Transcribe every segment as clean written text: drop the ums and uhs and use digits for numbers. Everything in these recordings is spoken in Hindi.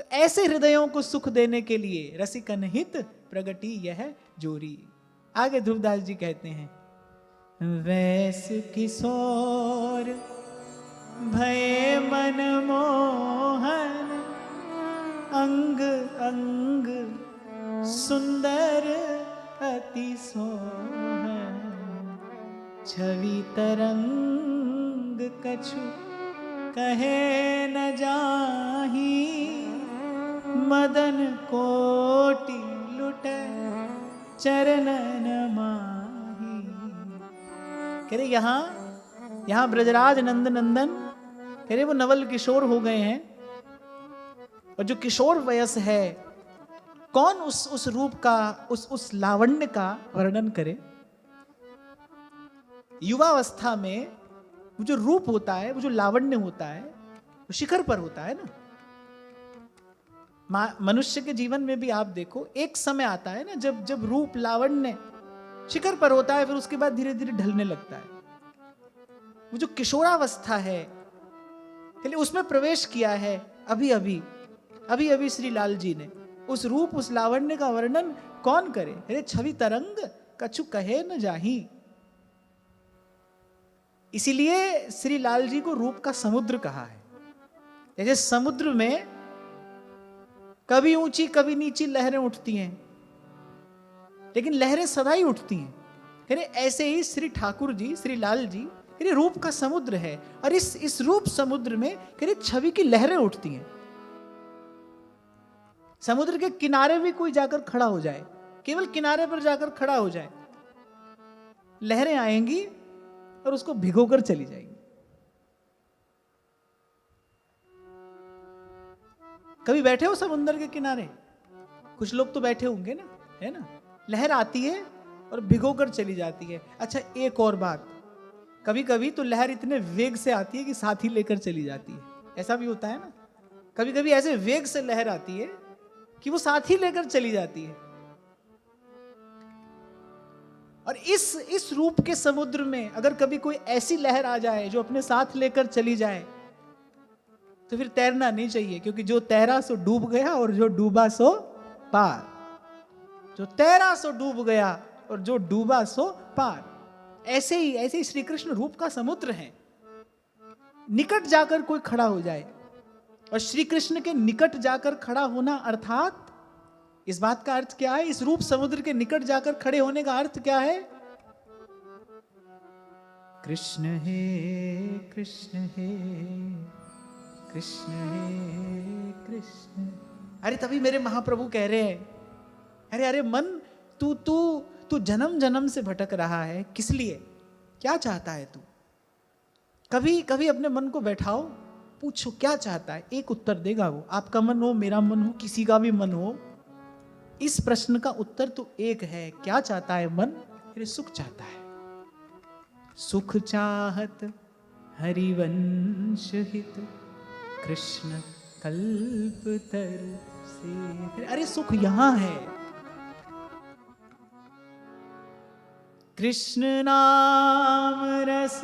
तो ऐसे हृदयों को सुख देने के लिए रसिकन हित प्रगति यह जोरी। आगे ध्रुवदास जी कहते हैं, वैस किशोर भय मन मोहन, अंग अंग सुंदर अति सोहन, छवि तरंग कछु कहे न जाही, मदन कोटि लुटे चरणन माही। कह रहे यहाँ ब्रजराज नंद नंदन कह रहे वो नवल किशोर हो गए हैं, और जो किशोर वयस है, कौन उस रूप का, उस लावण्य का वर्णन करे। युवावस्था में वो जो रूप होता है, वो जो लावण्य होता है, वो शिखर पर होता है ना। मनुष्य के जीवन में भी आप देखो, एक समय आता है ना जब रूप लावण्य शिखर पर होता है, फिर उसके बाद धीरे धीरे ढलने लगता है। वो जो किशोरावस्था है, उसमें प्रवेश किया है अभी श्री लाल जी ने। उस रूप, उस लावण्य का वर्णन कौन करे। अरे छवि तरंग कछु कहे न जाही। इसीलिए श्री लाल जी को रूप का समुद्र कहा है। जैसे समुद्र में कभी ऊंची कभी नीची लहरें उठती हैं, लेकिन लहरें सदा ही उठती हैं। ऐसे ही श्री ठाकुर जी, श्री लाल जी रूप का समुद्र है, और इस रूप समुद्र में छवि की लहरें उठती हैं। समुद्र के किनारे भी कोई जाकर खड़ा हो जाए, केवल किनारे पर जाकर खड़ा हो जाए, लहरें आएंगी और उसको भिगोकर चली जाएंगी। कभी बैठे हो समुद्र के किनारे? कुछ लोग तो बैठे होंगे ना, है ना। लहर आती है और भिगोकर चली जाती है। अच्छा, एक और बात, कभी कभी तो लहर इतने वेग से आती है कि साथ ही लेकर चली जाती है। ऐसा भी होता है ना, कभी कभी ऐसे वेग से लहर आती है कि वो साथ ही लेकर चली जाती है। और इस रूप के समुद्र में अगर कभी कोई ऐसी लहर आ जाए जो अपने साथ लेकर चली जाए, तो फिर तैरना नहीं चाहिए, क्योंकि जो तैरा सो डूब गया और जो डूबा सो पार। जो तैरा सो डूब गया और जो डूबा सो पार। ऐसे ही श्री कृष्ण रूप का समुद्र है। निकट जाकर कोई खड़ा हो जाए, और श्री कृष्ण के निकट जाकर खड़ा होना, अर्थात इस बात का अर्थ क्या है, इस रूप समुद्र के निकट जाकर खड़े होने का अर्थ क्या है? कृष्ण हे कृष्ण हे कृष्ण हे कृष्ण। अरे तभी मेरे महाप्रभु कह रहे हैं, अरे मन, तू जन्म जन्म से भटक रहा है, किस लिए, क्या चाहता है तू? कभी अपने मन को बैठाओ, पूछो क्या चाहता है, एक उत्तर देगा वो। आपका मन हो, मेरा मन हो, किसी का भी मन हो, इस प्रश्न का उत्तर तो एक है, क्या चाहता है मन? अरे सुख चाहता है। सुख चाहत हरिवंश हित, कृष्ण कल्पतर से। अरे सुख यहां है। कृष्ण नाम रस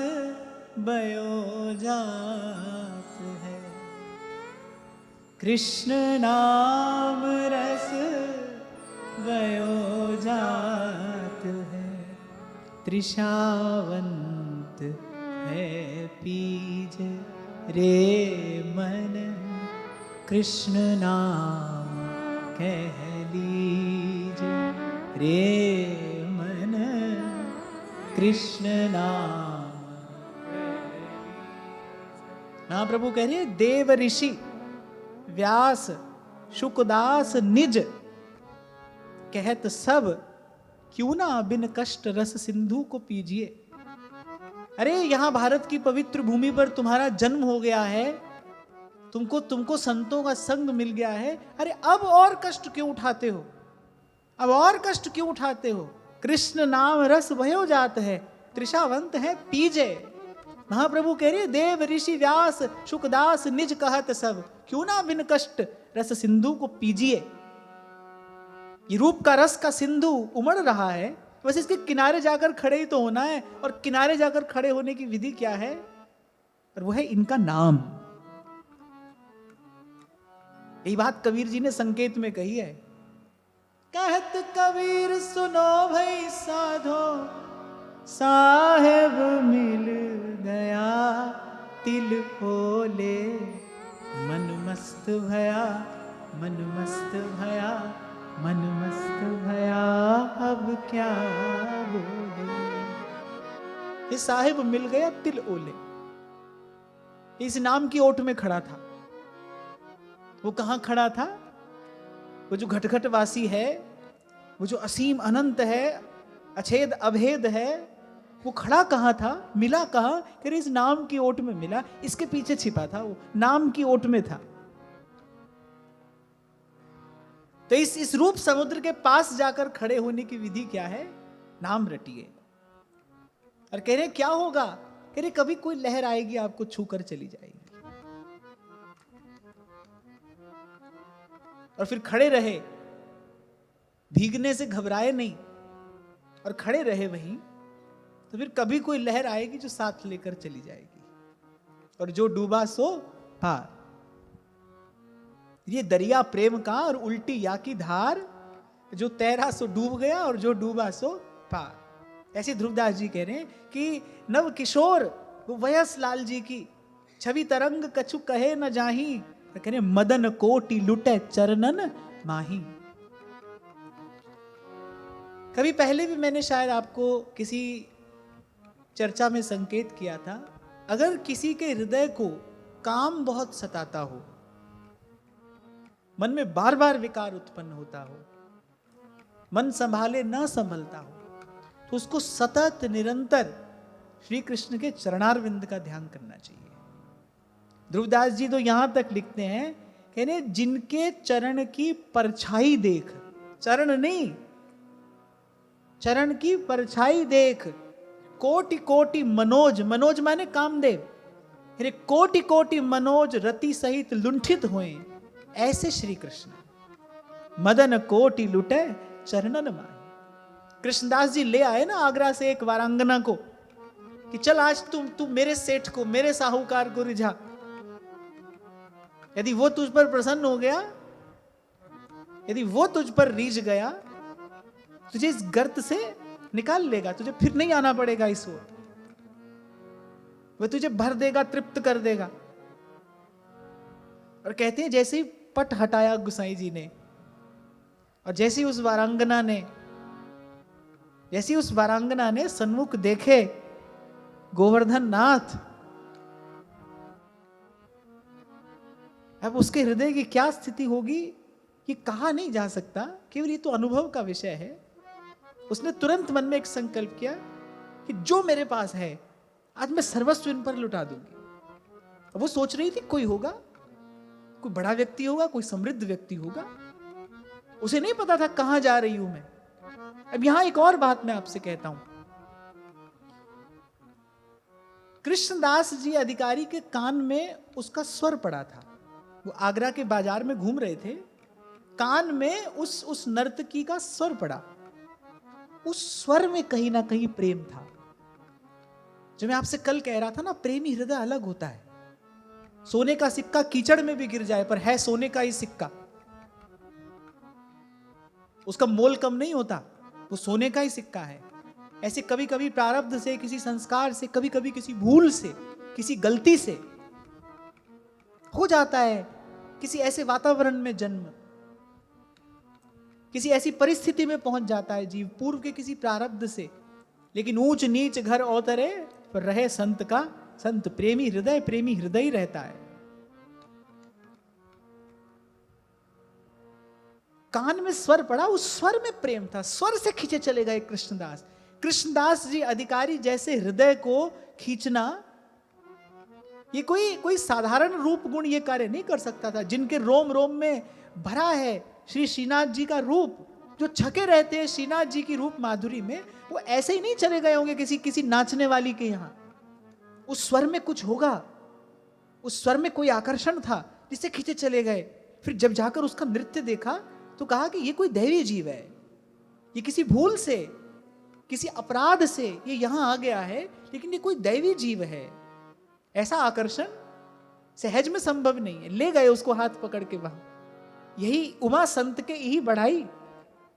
बयो जात है, कृष्ण नाम रस बयो जात है, तृषावंत है पीज रे मन, कृष्ण नाम कह लीज रे मन, कृष्ण नाम। महाप्रभु कह रहे हैं, देव ऋषि व्यास शुकदास निज कहत सब, क्यों ना बिन कष्ट रस सिंधु को पीजिए। अरे यहां भारत की पवित्र भूमि पर तुम्हारा जन्म हो गया है, तुमको संतों का संग मिल गया है, अरे अब और कष्ट क्यों उठाते हो? अब और कष्ट क्यों उठाते हो? कृष्ण नाम रस भयो जात है, तृषावंत है पीजे। महाप्रभु कह रहे, देव ऋषि व्यास शुकदास निज कहत सब, क्यों ना बिन कष्ट रस सिंधु को पीजिए। ये रूप का रस का सिंधु उमड़ रहा है, बस इसके किनारे जाकर खड़े ही तो होना है। और किनारे जाकर खड़े होने की विधि क्या है? और वो है इनका नाम। यही बात कबीर जी ने संकेत में कही है। कहत कबीर सुनो भई साधो, साहेब मिल गया तिल ओले, मन मस्त भया, मन मस्त भया, मन मस्त भया, अब क्या बोले। ये साहिब मिल गया तिल ओले, इस नाम की ओट में खड़ा था। वो कहां खड़ा था? वो जो घटघट वासी है, वो जो असीम अनंत है, अछेद अभेद है, वो खड़ा कहां था, मिला कहां? कि इस नाम की ओट में मिला। इसके पीछे छिपा था, वो नाम की ओट में था। तो इस रूप समुद्र के पास जाकर खड़े होने की विधि क्या है? नाम रटिए। और कह रहे क्या होगा? कह रहे कभी कोई लहर आएगी आपको छूकर चली जाएगी। और फिर खड़े रहे, भीगने से घबराए नहीं और खड़े रहे वहीं, तो फिर कभी कोई लहर आएगी जो साथ लेकर चली जाएगी। और जो डूबा सो पार। ये दरिया प्रेम का और उल्टी या की धार, जो तैरा सो डूब गया और जो डूबा सो पार। ऐसे ध्रुवदास जी कह रहे हैं कि नव किशोर वो वयस लाल जी की छवि तरंग कछु कहे न जाही, तो कह रहे मदन कोटि लुटे चरणन माही। कभी पहले भी मैंने शायद आपको किसी चर्चा में संकेत किया था, अगर किसी के हृदय को काम बहुत सताता हो, मन में बार बार विकार उत्पन्न होता हो, मन संभाले न संभलता हो, तो उसको सतत निरंतर श्री कृष्ण के चरणारविंद का ध्यान करना चाहिए। ध्रुवदास जी तो यहां तक लिखते हैं, कहने जिनके चरण की परछाई देख, चरण नहीं, चरण की परछाई देख, कोटि कोटि मनोज, मनोज माने कामदेव, कोटि कोटि मनोज रति सहित लुंठित हुए, ऐसे श्री कृष्ण मदन कोटि लुटे चरणन माही। कृष्णदास जी ले आए ना आगरा से एक वारांगना को कि चल आज तू मेरे सेठ को, मेरे साहूकार को रिझा, यदि वो तुझ पर प्रसन्न हो गया, यदि वो तुझ पर रीझ गया, तुझे इस गर्त से निकाल लेगा, तुझे फिर नहीं आना पड़ेगा इस ओर, वह तुझे भर देगा, तृप्त कर देगा। और कहते हैं जैसे ही पट हटाया गुसाई जी ने, और जैसे ही उस वारांगना ने सन्मुख देखे गोवर्धन नाथ, अब उसके हृदय की क्या स्थिति होगी कि कहा नहीं जा सकता, केवल ये तो अनुभव का विषय है। उसने तुरंत मन में एक संकल्प किया कि जो मेरे पास है आज मैं सर्वस्व इन पर लुटा दूंगी। अब वो सोच रही थी कोई होगा, कोई बड़ा व्यक्ति होगा, कोई समृद्ध व्यक्ति होगा, उसे नहीं पता था कहां जा रही हूं मैं। अब यहां एक और बात मैं आपसे कहता हूं, कृष्णदास जी अधिकारी के कान में उसका स्वर पड़ा था। वो आगरा के बाजार में घूम रहे थे, कान में उस नर्तकी का स्वर पड़ा। उस स्वर में कहीं ना कहीं प्रेम था। जो मैं आपसे कल कह रहा था ना, प्रेमी हृदय अलग होता है। सोने का सिक्का कीचड़ में भी गिर जाए पर है सोने का ही सिक्का, उसका मोल कम नहीं होता, वो सोने का ही सिक्का है। ऐसे कभी कभी प्रारब्ध से, किसी संस्कार से, कभी कभी किसी भूल से, किसी गलती से हो जाता है, किसी ऐसे वातावरण में जन्म, किसी ऐसी परिस्थिति में पहुंच जाता है जीव, पूर्व के किसी प्रारब्ध से। लेकिन ऊंच नीच घर अवतरे पर रहे संत का संत। प्रेमी हृदय ही रहता है। कान में स्वर पड़ा, उस स्वर में प्रेम था, स्वर से खींचे चले गए कृष्णदास। कृष्णदास जी अधिकारी जैसे हृदय को खींचना, ये कोई साधारण रूप गुण ये कार्य नहीं कर सकता था। जिनके रोम रोम में भरा है श्री श्रीनाथ जी का रूप, जो छके रहते हैं श्रीनाथ जी की रूप माधुरी में, वो ऐसे ही नहीं चले गए होंगे किसी नाचने वाली के यहां। उस स्वर में कुछ होगा, उस स्वर में कोई आकर्षण था जिससे खींचे चले गए। फिर जब जाकर उसका नृत्य देखा तो कहा कि ये कोई दैवी जीव है, ये किसी भूल से, किसी अपराध से ये यहां आ गया है, लेकिन ये कोई दैवी जीव है। ऐसा आकर्षण सहज में संभव नहीं है। ले गए उसको हाथ पकड़ के वहां, यही उमा संत के यही बढ़ाई,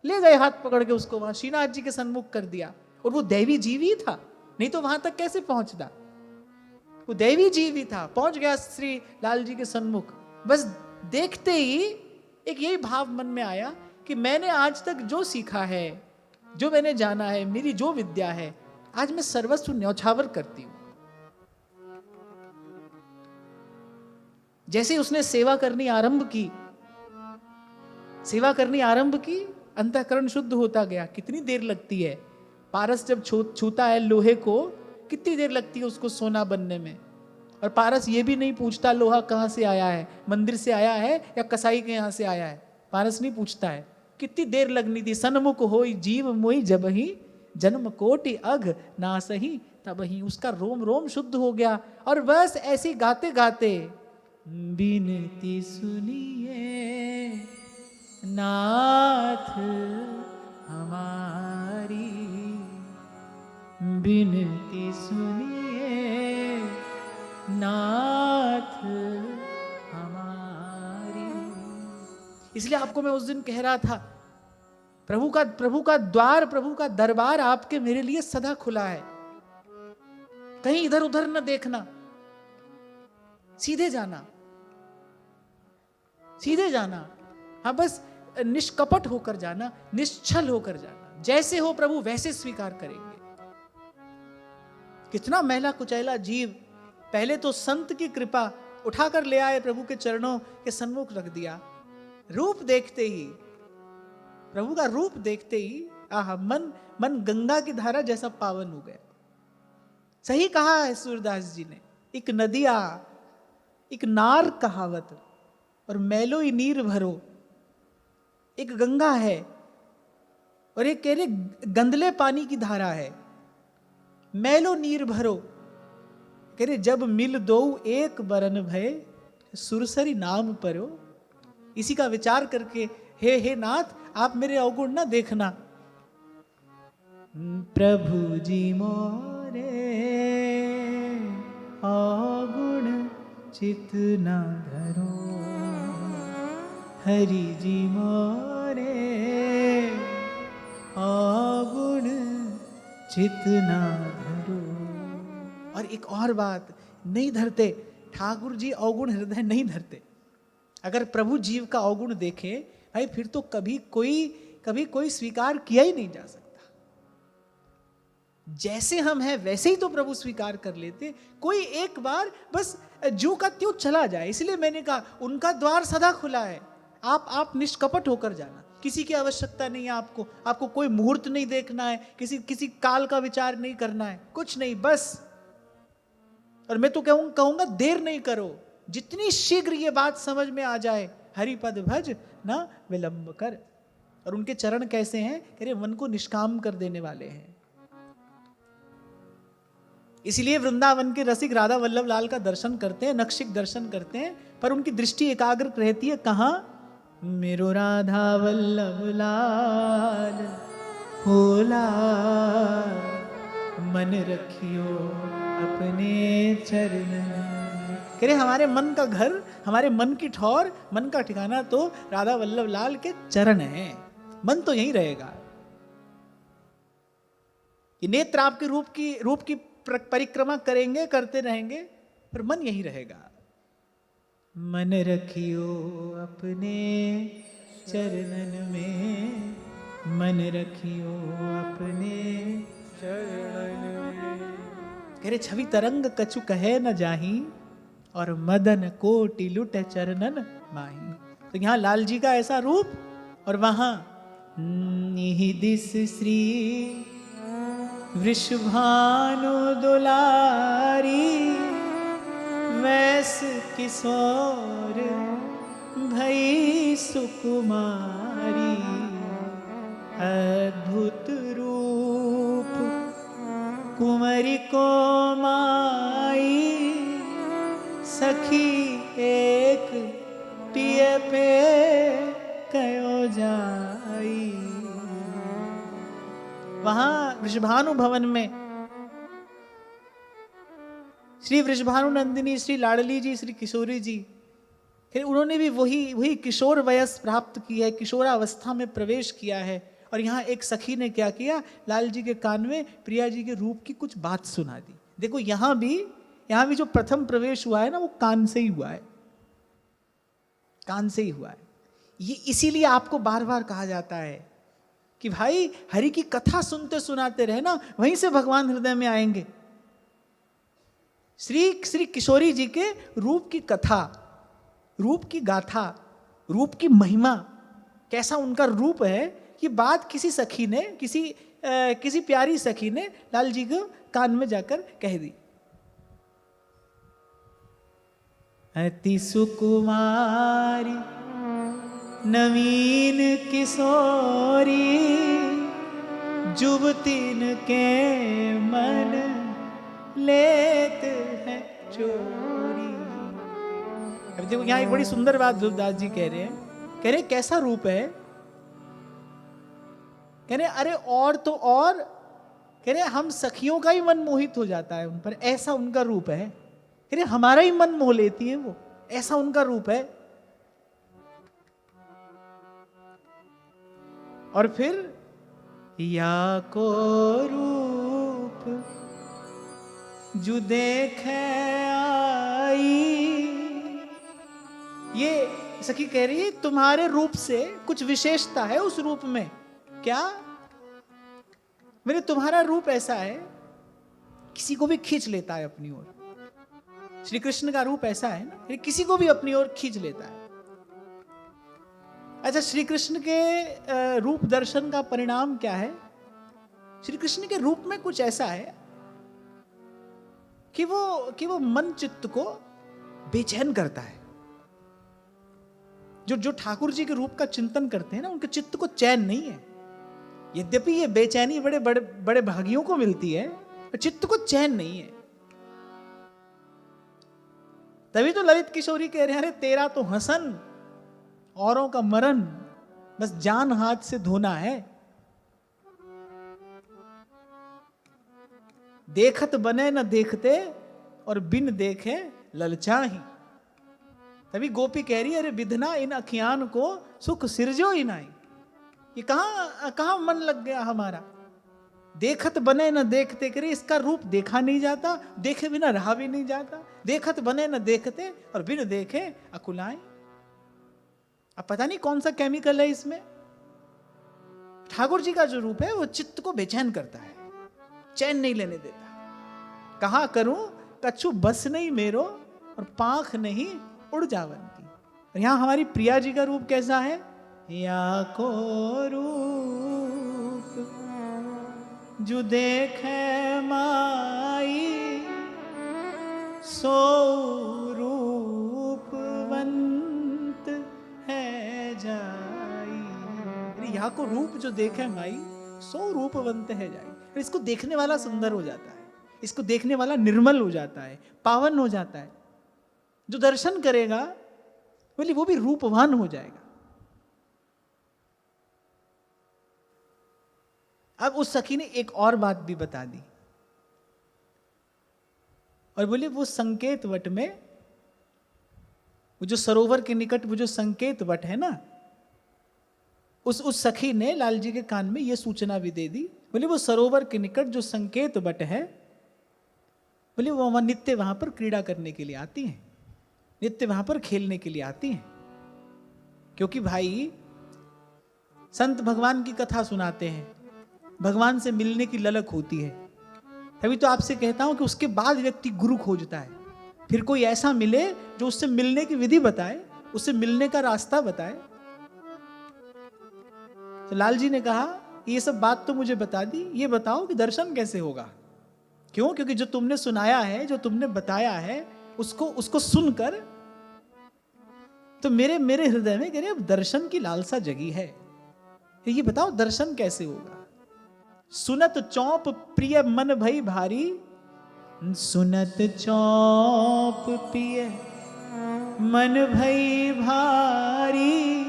ले गए हाथ पकड़ के उसको, वहां श्रीनाथ जी के सन्मुख कर दिया। और वो दैवी जीव ही था, नहीं तो वहां तक कैसे पहुंचता। वो दैवी जीव ही था, पहुंच गया श्री लाल जी के सन्मुख। बस देखते ही एक यही भाव मन में आया कि मैंने आज तक जो सीखा है, जो मैंने जाना है, मेरी जो विद्या है, आज मैं सर्वस्व न्यौछावर करती हूं। जैसे उसने सेवा करनी आरंभ की, सेवा करनी आरंभ की, अंतःकरण शुद्ध होता गया। कितनी देर लगती है, पारस जब छूता है लोहे को, कितनी देर लगती है उसको सोना बनने में। और पारस ये भी नहीं पूछता लोहा कहाँ से आया है, मंदिर से आया है या कसाई के यहाँ से आया है, पारस नहीं पूछता है। कितनी देर लगनी थी। सन्मुख होई जीव मोई जब ही, जन्म कोटि अघ ना सही तब ही। उसका रोम रोम शुद्ध हो गया। और बस ऐसे गाते गाते, बिनती सुनिए नाथ हमारी, बिनती सुनिए नाथ हमारी। इसलिए आपको मैं उस दिन कह रहा था, प्रभु का द्वार, प्रभु का दरबार आपके मेरे लिए सदा खुला है। कहीं इधर उधर न देखना, सीधे जाना, सीधे जाना। हाँ, बस निष्कपट होकर जाना, निश्चल होकर जाना। जैसे हो प्रभु वैसे स्वीकार करेंगे। कितना मैला कुचैला जीव, पहले तो संत की कृपा उठाकर ले आए, प्रभु के चरणों के सन्मुख रख दिया। रूप देखते ही, प्रभु का रूप देखते ही, आहा, मन गंगा की धारा जैसा पावन हो गया। सही कहा है सूरदास जी ने, एक नदिया एक नार कहावत, और मैलो ही नीर भरो। एक गंगा है और एक कह रहे गंदले पानी की धारा है। मैलो नीर भरो, कह रहे जब मिल दो एक बरन भय, सुरसरी नाम परो। इसी का विचार करके, हे नाथ, आप मेरे अवगुण ना देखना। प्रभु जी मोरे अवगुण चित न धरो, हरि जी मोरे अवगुण चित न धरो। और एक और बात, नहीं धरते ठाकुर जी, अवगुण हृदय नहीं धरते। अगर प्रभु जीव का अवगुण देखे भाई, फिर तो कभी कोई स्वीकार किया ही नहीं जा सकता। जैसे हम हैं वैसे ही तो प्रभु स्वीकार कर लेते। कोई एक बार बस जो का त्यों चला जाए। इसलिए मैंने कहा उनका द्वार सदा खुला है। आप निष्कपट होकर जाना, किसी की आवश्यकता नहीं है आपको कोई मुहूर्त नहीं देखना है, किसी काल का विचार नहीं करना है, कुछ नहीं, बस। और मैं तो कहूंगा देर नहीं करो, जितनी शीघ्र ये बात समझ में आ जाए, हरिपद भज ना विलंब कर। और उनके चरण कैसे हैं, कह रहे मन को निष्काम कर देने वाले हैं। इसलिए वृंदावन के रसिक राधा वल्लभ लाल का दर्शन करते हैं, नक्शिक दर्शन करते हैं, पर उनकी दृष्टि एकाग्र रहती है कहाँ, मेरो राधा वल्लभ लाल होला, मन रखियो अपने चरण। कह रहे हमारे मन का घर, हमारे मन की ठौर, मन का ठिकाना तो राधा वल्लभ लाल के चरण है। मन तो यहीं रहेगा। ये नेत्र आपके रूप की परिक्रमा करेंगे, करते रहेंगे, पर मन यहीं रहेगा। मन रखियो अपने चरणन में, मन रखियो अपने चरणन में। कह रहे छवि तरंग कछु कहे न जाही, और मदन कोटि लुट चरणन माही। तो यहाँ लाल जी का ऐसा रूप, और वहां निहिदिस श्री वृषभानु दुलारी, वैस किशोर भई सुकुमारी। अद्भुत रूप कुंवरी को माई, सखी एक पिय पे कयो जाई। वहां वृषभानु भवन में श्री वृषभानु नंदिनी, श्री लाडली जी, श्री किशोरी जी फिर उन्होंने भी वही वही किशोर वयस प्राप्त की है, किशोरावस्था में प्रवेश किया है। और यहाँ एक सखी ने क्या किया, लाल जी के कान में प्रिया जी के रूप की कुछ बात सुना दी। देखो यहाँ भी जो प्रथम प्रवेश हुआ है ना, वो कान से ही हुआ है, कान से ही हुआ है। ये इसीलिए आपको बार बार कहा जाता है कि भाई हरि की कथा सुनते सुनाते रहे ना, वहीं से भगवान हृदय में आएंगे। श्री किशोरी जी के रूप की कथा, रूप की गाथा, रूप की महिमा, कैसा उनका रूप है, ये बात किसी सखी ने, किसी प्यारी सखी ने लाल जी को कान में जाकर कह दी। अति सुकुमारी नवीन किशोरी, जुवतीन के मन लेत है चोरी। अब देखो यहाँ एक बड़ी सुंदर बात ध्रुवदास जी कह रहे हैं, कैसा रूप है। कह रहे अरे और तो और, कह रहे हम सखियों का ही मन मोहित हो जाता है उन पर, ऐसा उनका रूप है। कह रहे हमारा ही मन मोह लेती है वो, ऐसा उनका रूप है। और फिर या को रूप जो देखे आई, ये सखी कह रही है तुम्हारे रूप से कुछ विशेषता है उस रूप में। क्या? मेरे तुम्हारा रूप ऐसा है, किसी को भी खींच लेता है अपनी ओर। श्री कृष्ण का रूप ऐसा है ना, किसी को भी अपनी ओर खींच लेता है। अच्छा, श्री कृष्ण के रूप दर्शन का परिणाम क्या है? श्री कृष्ण के रूप में कुछ ऐसा है कि वो मन चित्त को बेचैन करता है। जो ठाकुर जी के रूप का चिंतन करते हैं ना, उनके चित्त को चैन नहीं है। यद्यपि ये बेचैनी बड़े बड़े बड़े भागियों को मिलती है, पर चित्त को चैन नहीं है। तभी तो ललित किशोरी कह रहे हैं, अरे तेरा तो हसन औरों का मरण, बस जान हाथ से धोना है। देखत बने न देखते, और बिन देखे ललचाही। तभी गोपी कह रही है, अरे विधना इन अखियान को सुख सिरजो ही नाई। ये कहां मन लग गया हमारा। देखत बने न देखते, करे इसका रूप देखा नहीं जाता, देखे बिना रहा भी नहीं जाता। देखत बने न देखते, और बिन देखे अकुलाए। अब पता नहीं कौन सा केमिकल है इसमें। ठाकुर जी का जो रूप है वो चित्त को बेचैन करता है, चैन नहीं लेने देता। कहा करूं कछु बस नहीं मेरो, और पांख नहीं उड़ जावन की। और यहां हमारी प्रिया जी का रूप कैसा है? या को रूप जो देखे माई, सो रूपवंत है जाई। यहाँ को रूप जो देखे माई, सो रूपवंत है जाई। इसको देखने वाला सुंदर हो जाता है, इसको देखने वाला निर्मल हो जाता है, पावन हो जाता है। जो दर्शन करेगा बोले वो भी रूपवान हो जाएगा। अब उस सखी ने एक और बात भी बता दी, और बोले वो संकेत वट में, वो जो सरोवर के निकट वो जो संकेत वट है ना, उस सखी ने लाल जी के कान में ये सूचना भी दे दी। बोले वो सरोवर के निकट जो संकेत वट है, बोले वो नित्य वहां पर क्रीड़ा करने के लिए आती हैं, नित्य वहां पर खेलने के लिए आती हैं। क्योंकि भाई संत भगवान की कथा सुनाते हैं, भगवान से मिलने की ललक होती है। तभी तो आपसे कहता हूं कि उसके बाद व्यक्ति गुरु खोजता है। फिर कोई ऐसा मिले जो उससे मिलने की विधि बताए, उससे मिलने का रास्ता बताए। तो लाल जी ने कहा ये सब बात तो मुझे बता दी, ये बताओ कि दर्शन कैसे होगा। क्यों? क्योंकि जो तुमने सुनाया है, जो तुमने बताया है, उसको सुनकर तो मेरे हृदय में कह रहे अब दर्शन की लालसा जगी है। ये बताओ दर्शन कैसे होगा। सुनत चौप प्रिय मन भई भारी, सुनत चौप प्रिय मन भई भारी,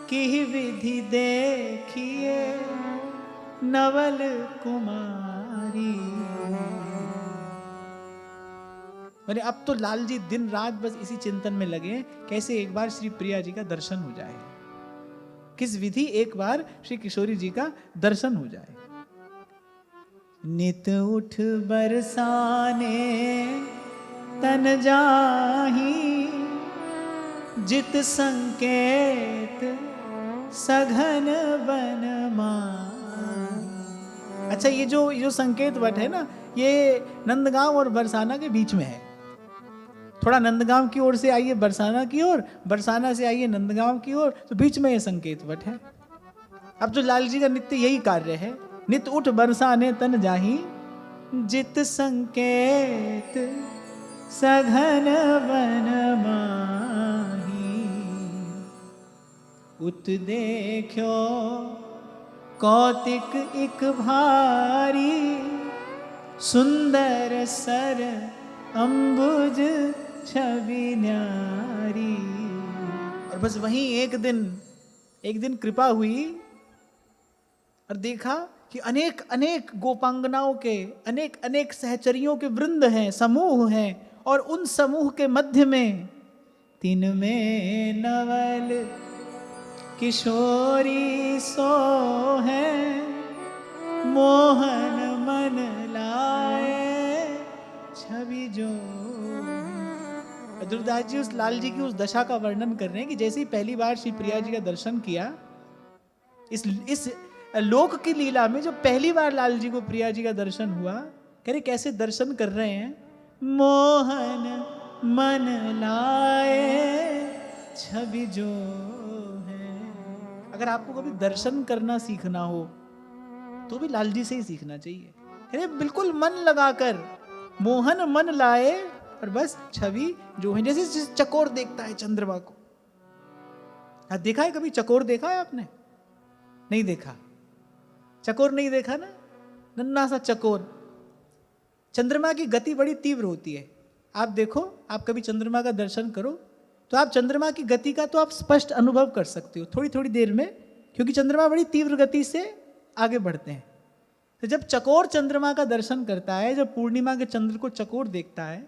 की विधि देखिए नवल कुमारी। मैंने अब तो लाल जी दिन रात बस इसी चिंतन में लगे हैं, कैसे एक बार श्री प्रिया जी का दर्शन हो जाए, किस विधि एक बार श्री किशोरी जी का दर्शन हो जाए। नित उठ बरसाने तन जाही, जित संकेत सघन बन माही। अच्छा, ये जो संकेत वट है ना, ये नंदगांव और बरसाना के बीच में है। थोड़ा नंदगांव की ओर से आइए बरसाना की ओर, बरसाना से आइए नंदगांव की ओर, तो बीच में ये संकेत वट है। अब जो लाल जी का नित्य यही कार्य है, नित उठ बरसाने तन जाही, जित संकेत सघन बन माही। उत देखो कौतिक इक भारी, सुंदर सर अंबुज छवि न्यारी। और बस वहीं एक दिन कृपा हुई और देखा कि अनेक अनेक गोपांगनाओं के अनेक अनेक सहचरियों के वृंद हैं, समूह हैं, और उन समूह के मध्य में तीन में नवल किशोरी सो है, मोहन मन लाए छवि जो। ध्रुवदास जी उस लाल जी की उस दशा का वर्णन कर रहे हैं कि जैसे ही पहली बार श्री प्रिया जी का दर्शन किया, इस लोक की लीला में जो पहली बार लाल जी को प्रिया जी का दर्शन हुआ, कह रहे कैसे दर्शन कर रहे हैं, मोहन मन लाए छवि जो है। अगर आपको कभी दर्शन करना सीखना हो तो भी लाल जी से ही सीखना चाहिए। कह रहे बिल्कुल मन लगाकर, मोहन मन लाए, और बस छवि जो है, जैसे चकोर देखता है चंद्रमा को। देखा है कभी चकोर? देखा है आपने? नहीं देखा? चकोर नहीं देखा ना? नन्ना सा चकोर। चंद्रमा की गति बड़ी तीव्र होती है। आप देखो, आप कभी चंद्रमा का दर्शन करो तो आप चंद्रमा की गति का तो आप स्पष्ट अनुभव कर सकते हो थोड़ी थोड़ी देर में, क्योंकि चंद्रमा बड़ी तीव्र गति से आगे बढ़ते हैं। तो जब चकोर चंद्रमा का दर्शन करता है, जब पूर्णिमा के चंद्र को चकोर देखता है,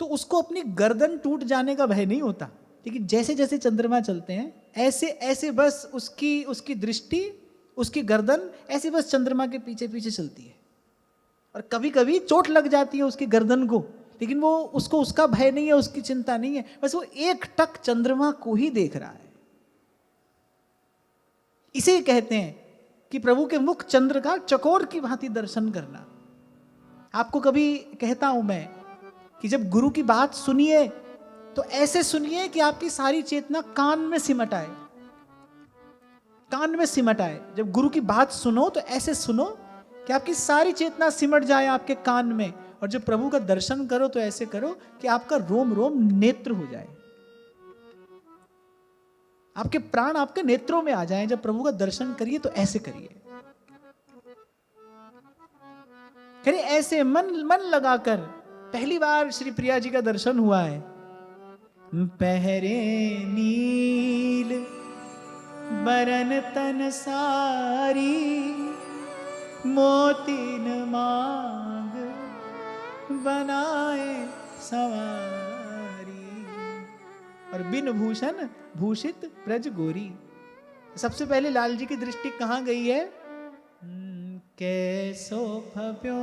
तो उसको अपनी गर्दन टूट जाने का भय नहीं होता। लेकिन जैसे जैसे चंद्रमा चलते हैं, ऐसे ऐसे बस उसकी दृष्टि, उसकी गर्दन ऐसे बस चंद्रमा के पीछे पीछे चलती है। और कभी कभी चोट लग जाती है उसकी गर्दन को, लेकिन वो उसको उसका भय नहीं है, उसकी चिंता नहीं है, बस वो एक टक चंद्रमा को ही देख रहा है। इसे कहते हैं कि प्रभु के मुख चंद्र का चकोर की भांति दर्शन करना। आपको कभी कहता हूं मैं कि जब गुरु की बात सुनिए तो ऐसे सुनिए कि आपकी सारी चेतना कान में सिमट आए, कान में सिमट आए। जब गुरु की बात सुनो तो ऐसे सुनो कि आपकी सारी चेतना सिमट जाए आपके कान में। और जब प्रभु का दर्शन करो तो ऐसे करो कि आपका रोम रोम नेत्र हो जाए, आपके प्राण आपके नेत्रों में आ जाएं। जब प्रभु का दर्शन करिए तो ऐसे करिए, करिए ऐसे मन लगाकर। पहली बार श्री प्रिया जी का दर्शन हुआ है। पहरे नील बरन तन सारी, मोतीन मांग बनाए सवारी, और बिन भूषण भूषित ब्रज गोरी। सबसे पहले लाल जी की दृष्टि कहाँ गई है? कैसो फव्यो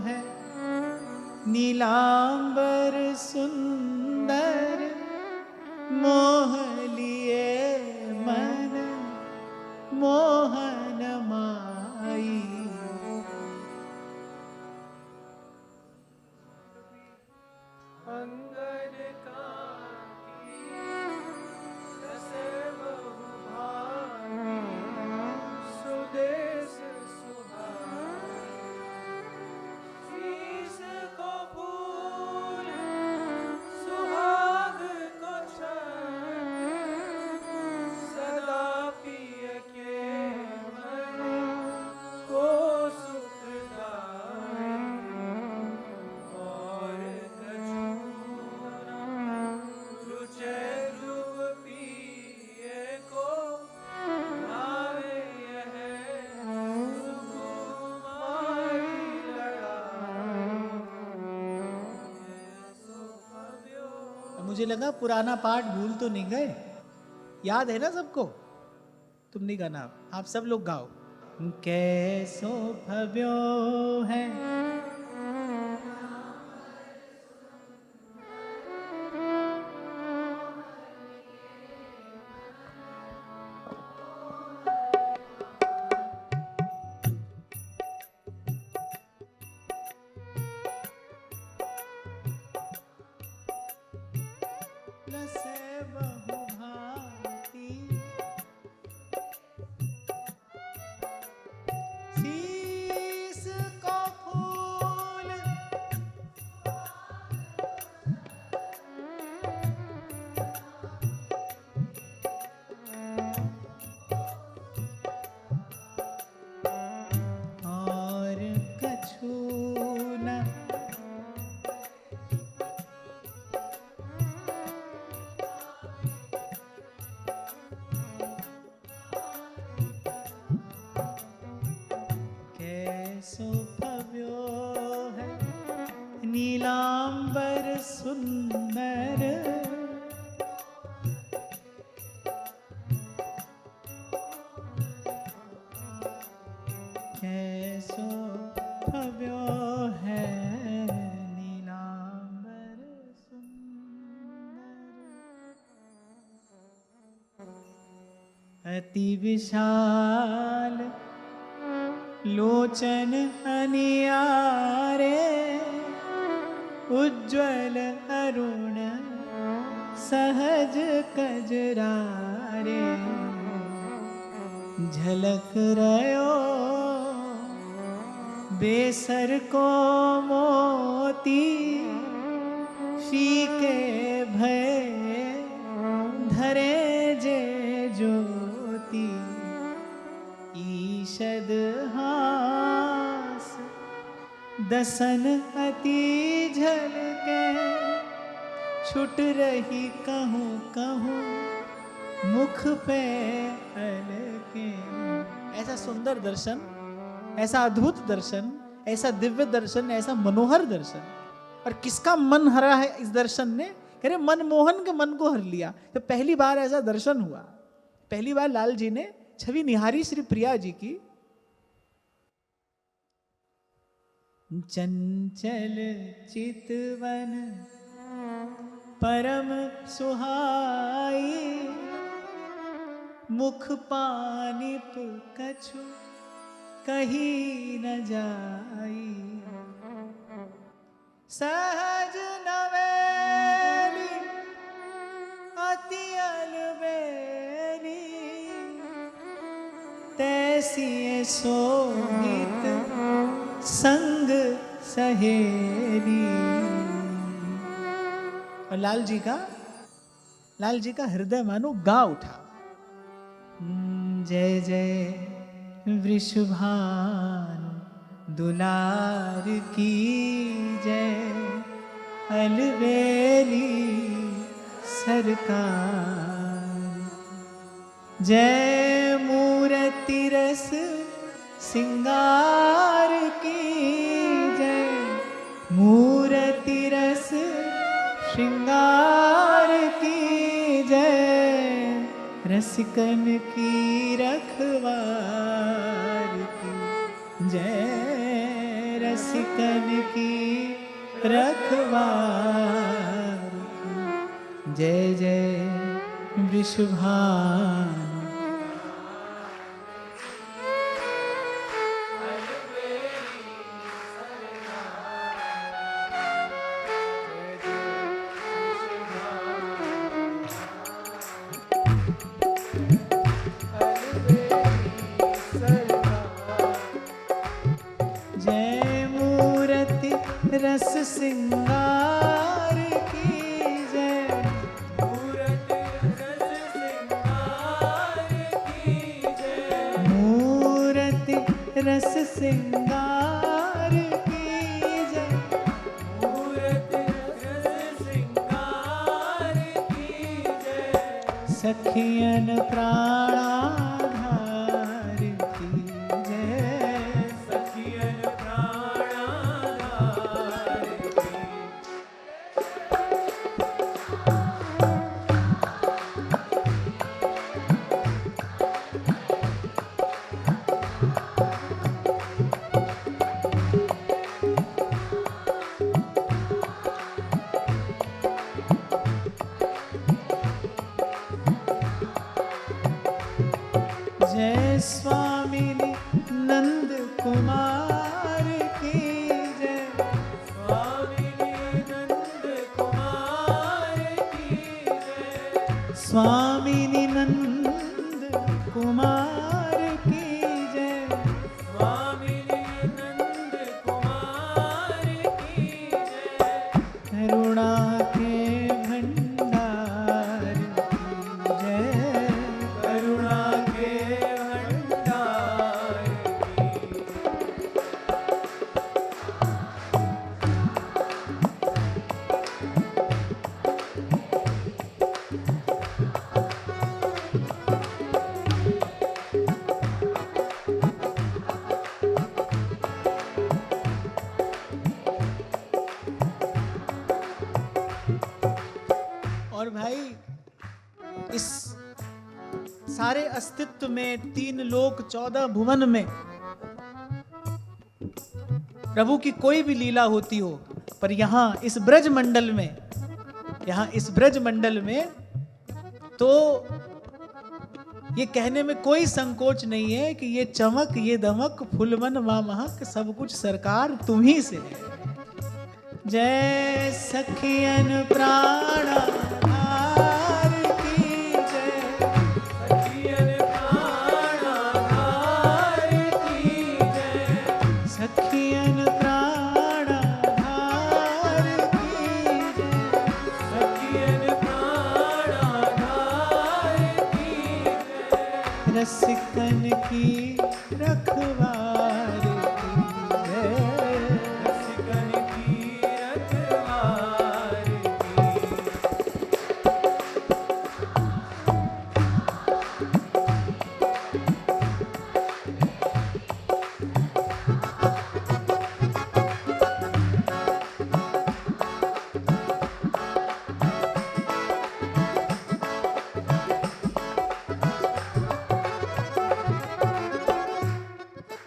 है नीलांबर सुंदर, मोह लिए मन मोहन माई। अंगद काकी रस बहु भाई, सुदेश सुहाई। शीश को फूल सुहाग को छाई, मुझे लगा पुराना पाठ भूल तो नहीं गए, याद है ना सबको? तुम नहीं गाना, आप सब लोग गाओ। कैसो भव्यो है लसे बहु भांति, शीस को फूल और कछु न कैसो भव्यो है नीलांबर सुंदर, कैसो भव्यो है नीलांबर सुंदर। अति विशाल लोचन अनियारे, उज्ज्वल अरुण सहज कजरारे, झलक रयो बेसर को मोती, फीके भय धरे जे ज्योति, ईषद हास दसन अति झलके, छुट रही कहूँ कहूँ मुख पे अलके। ऐसा सुंदर दर्शन, ऐसा अद्भुत दर्शन, ऐसा दिव्य दर्शन, ऐसा मनोहर दर्शन, और किसका मन हरा है इस दर्शन ने? कह रहे मनमोहन के मन को हर लिया। तो पहली बार ऐसा दर्शन हुआ, पहली बार लाल जी ने छवि निहारी श्री प्रिया जी की। चंचल चितवन परम सुहाई, मुख पानिप कछु कही न जाई, सहज नवेली अति अलबेली, तैसी शोभित संग सहेली। और लाल जी का हृदय मानो गा उठा। जय जय वृषभानु दुलार की जय, अलबेली सरकार। जय मूर्ति रस सिंगार की जय, मूर्ति रस श्रृंगार की जय, रसिकन की रखवार की जय, रसिकन की रखवार की जय। जय वृषभानु रस सिंगार की जय, मूर्ति रस सिंगार की जय, मूर्ति रस सिंगार की जय, मूर्ति रस सिंगार की जय, सखियन प्राणाधार की जय, सखियन प्राणाधार की स्वामिनी नंद कुमार की जय। स्वामिनी नंद कुमार की जय। स्वामिनी नंद कुमार की जय। स्वामिनी नंद कुमार की जय। करुणा के भंडार की जय। करुणा के भंडार की। और भाई इस सारे अस्तित्व में 3 लोक 14 भुवन में प्रभु की कोई भी लीला होती हो, पर यहाँ इस ब्रज मंडल में तो ये कहने में कोई संकोच नहीं है कि ये चमक, ये दमक, फुलमन मा महक सब कुछ सरकार तुम्ही से है। जय सखियन प्राण आधार की जय। सखियन प्राण आधार की जय। सखियन प्राण आधार की जय। सखियन प्राण आधार की जय। रसिकन की रखवार की जय। रसिकन की रखवार की।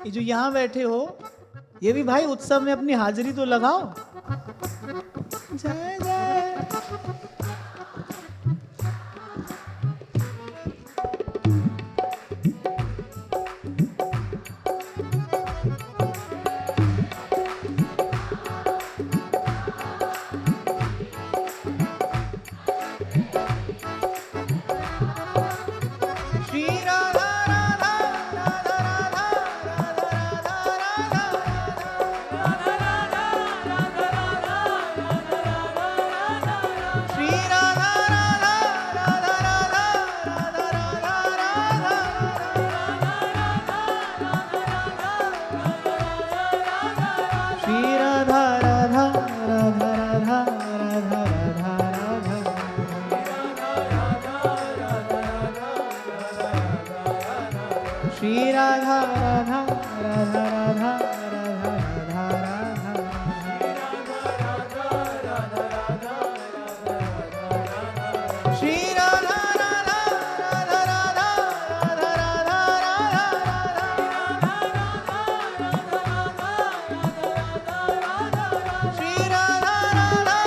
ये जो यहाँ बैठे हो, ये भी भाई उत्सव में अपनी हाजिरी तो लगाओ। जय जय। श्री राधा राधा राधा राधा राधा राधा श्री राधा राधा राधा राधा राधा श्री राधा राधा राधा राधा राधा राधा श्री राधा राधा राधा राधा राधा राधा श्री राधा राधा राधा राधा राधा श्री राधा राधा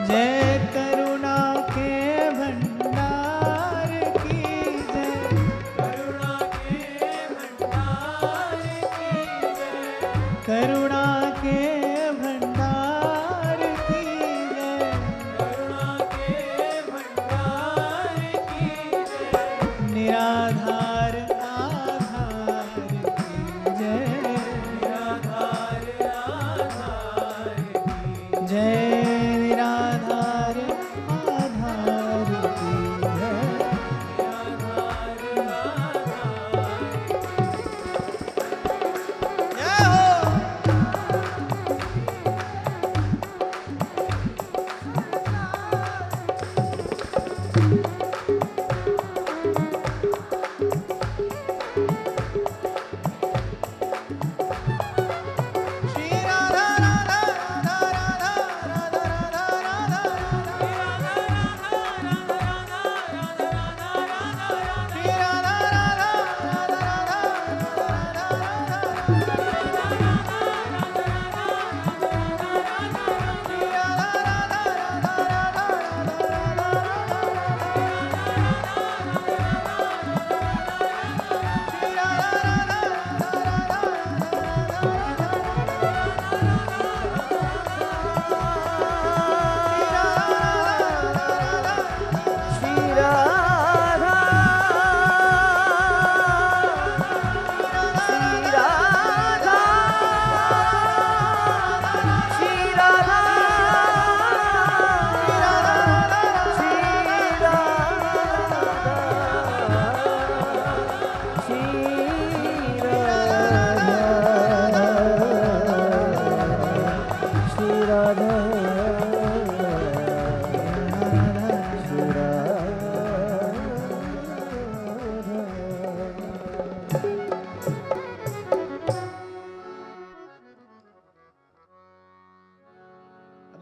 जय करुणा के भंडार की जय। करुणा के भंडार की जय। करुणा के भंडार की जय। करुणा के भंडार की जय। निराधार आधार की जय। निराधार आधार की जय निराधार आधार की जय। जय हो।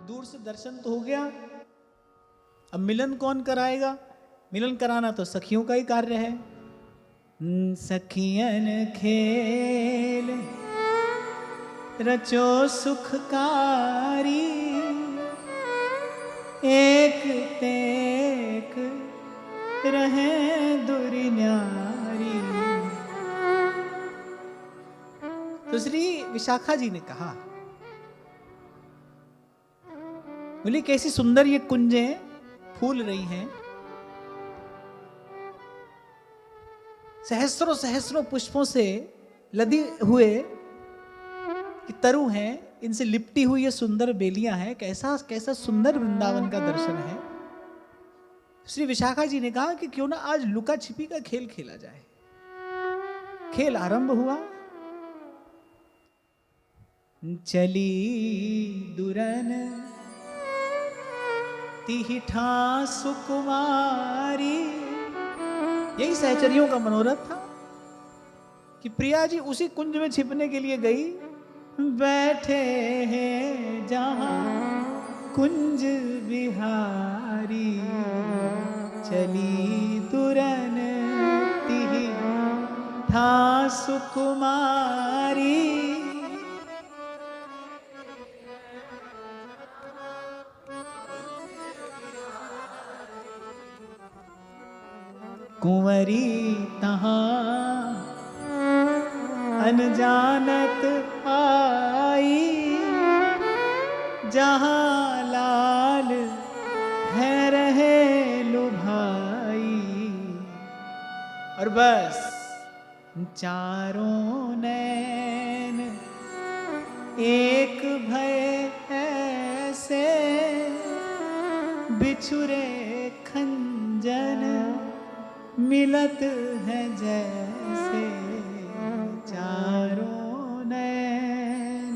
दूर से दर्शन तो हो गया, अब मिलन कौन कराएगा? मिलन कराना तो सखियों का ही कार्य है। सखियन खेल रचो सुखकारी, एक तेक रहे दुरि न्यारी। तो श्री विशाखा जी ने कहा, बोली कैसी सुंदर ये कुंजें फूल रही हैं, सहस्रों सहस्रों पुष्पों से लदी हुए कि तरु हैं, इनसे लिपटी हुई ये सुंदर बेलियां हैं, कैसा कैसा सुंदर वृंदावन का दर्शन है। श्री विशाखा जी ने कहा कि क्यों ना आज लुका छिपी का खेल खेला जाए। खेल आरंभ हुआ। चली दुरन तिहिठा सुकुमारी, यही सहचरियों का मनोरथ था कि प्रिया जी उसी कुंज में छिपने के लिए गई। बैठे हैं जहां कुंज बिहारी, चली दुरन तिहिठा सुकुमारी। कुंवरी तहां अनजानत आई, जहां लाल है रहे लुभाई। और बस चारों नैन एक भय ऐसे, बिछुरे खंजन मिलत है जैसे। चारों नैन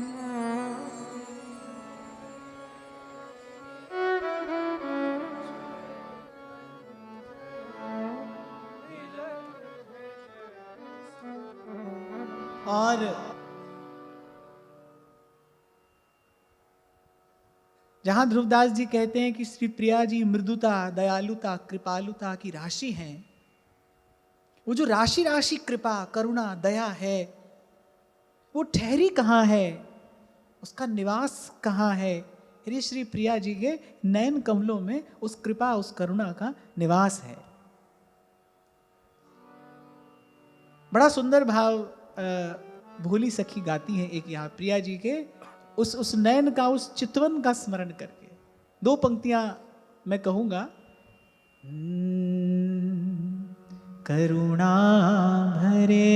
और जहां ध्रुवदास जी कहते हैं कि श्री प्रिया जी मृदुता, दयालुता, कृपालुता की राशि हैं, वो जो राशि राशि कृपा, करुणा, दया है, वो ठहरी कहाँ है, उसका निवास कहाँ है? ये श्री प्रिया जी के नयन कमलों में उस कृपा, उस करुणा का निवास है। बड़ा सुंदर भाव भोली सखी गाती है एक यहाँ प्रिया जी के उस नयन का, उस चितवन का स्मरण करके। दो पंक्तियां मैं कहूंगा। करुणा भरे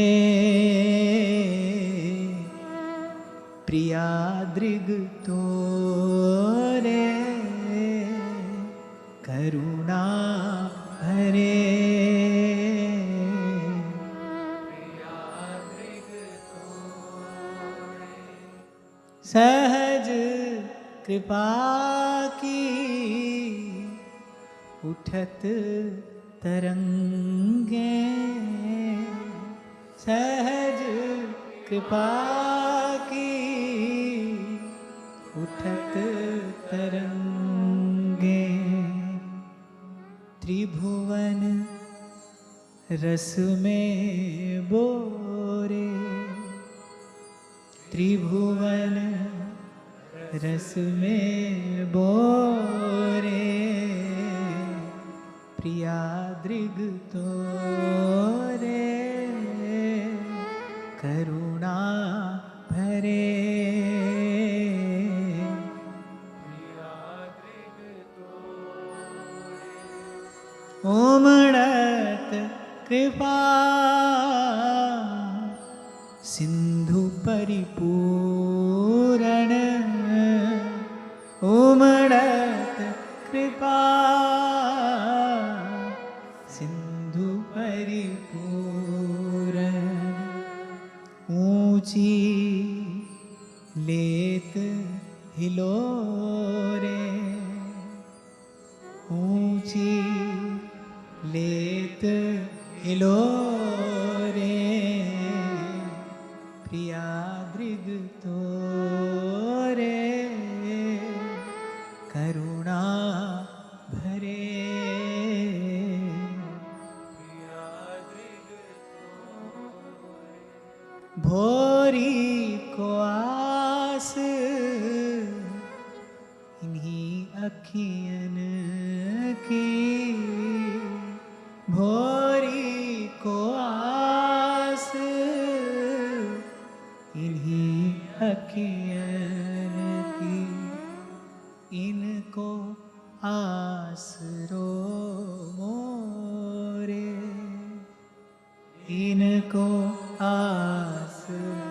प्रिया दृग तोरे, करुणा भरे सहज कृपा की उठत तरंगे, सहज कृपा की उठत तरंगे। त्रिभुवन रस में बोरे, त्रिभुवन रस में बोरे, प्रिया दृग तोरे, करुणा भरे। उमड़त कृपा सिंधु परिपूरण, उमड़त कृपा सिंधु परिपूरण। ऊंची लेत हिलोरे, ऊंची लेत हिलोरे, प्रिया दृग तोरे, अखियन की भोरी को आस, इन्हीं अखियन की इनको आसरो मोरे, इनको आसरो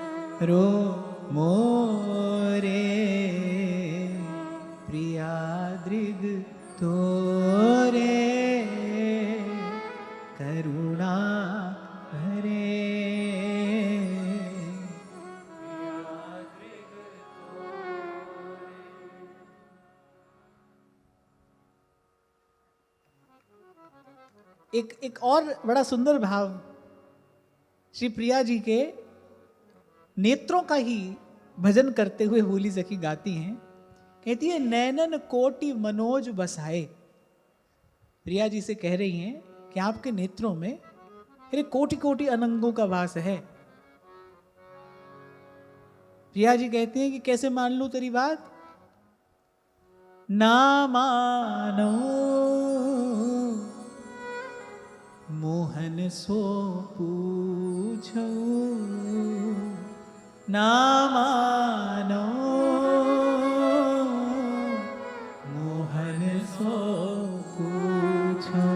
मोरे, प्रिया दृग तोरे करुणा भरे। एक और बड़ा सुंदर भाव श्री प्रिया जी के नेत्रों का ही भजन करते हुए होली सखी गाती हैं। कहती है नैनन कोटि मनोज बसाए। प्रिया जी से कह रही हैं कि आपके नेत्रों में मेरे कोटि कोटि अनंगों का वास है। प्रिया जी कहती हैं कि कैसे मान लूं तेरी बात? ना मानो मोहन सो पूछो, ना मानो मोहन सो पूछो,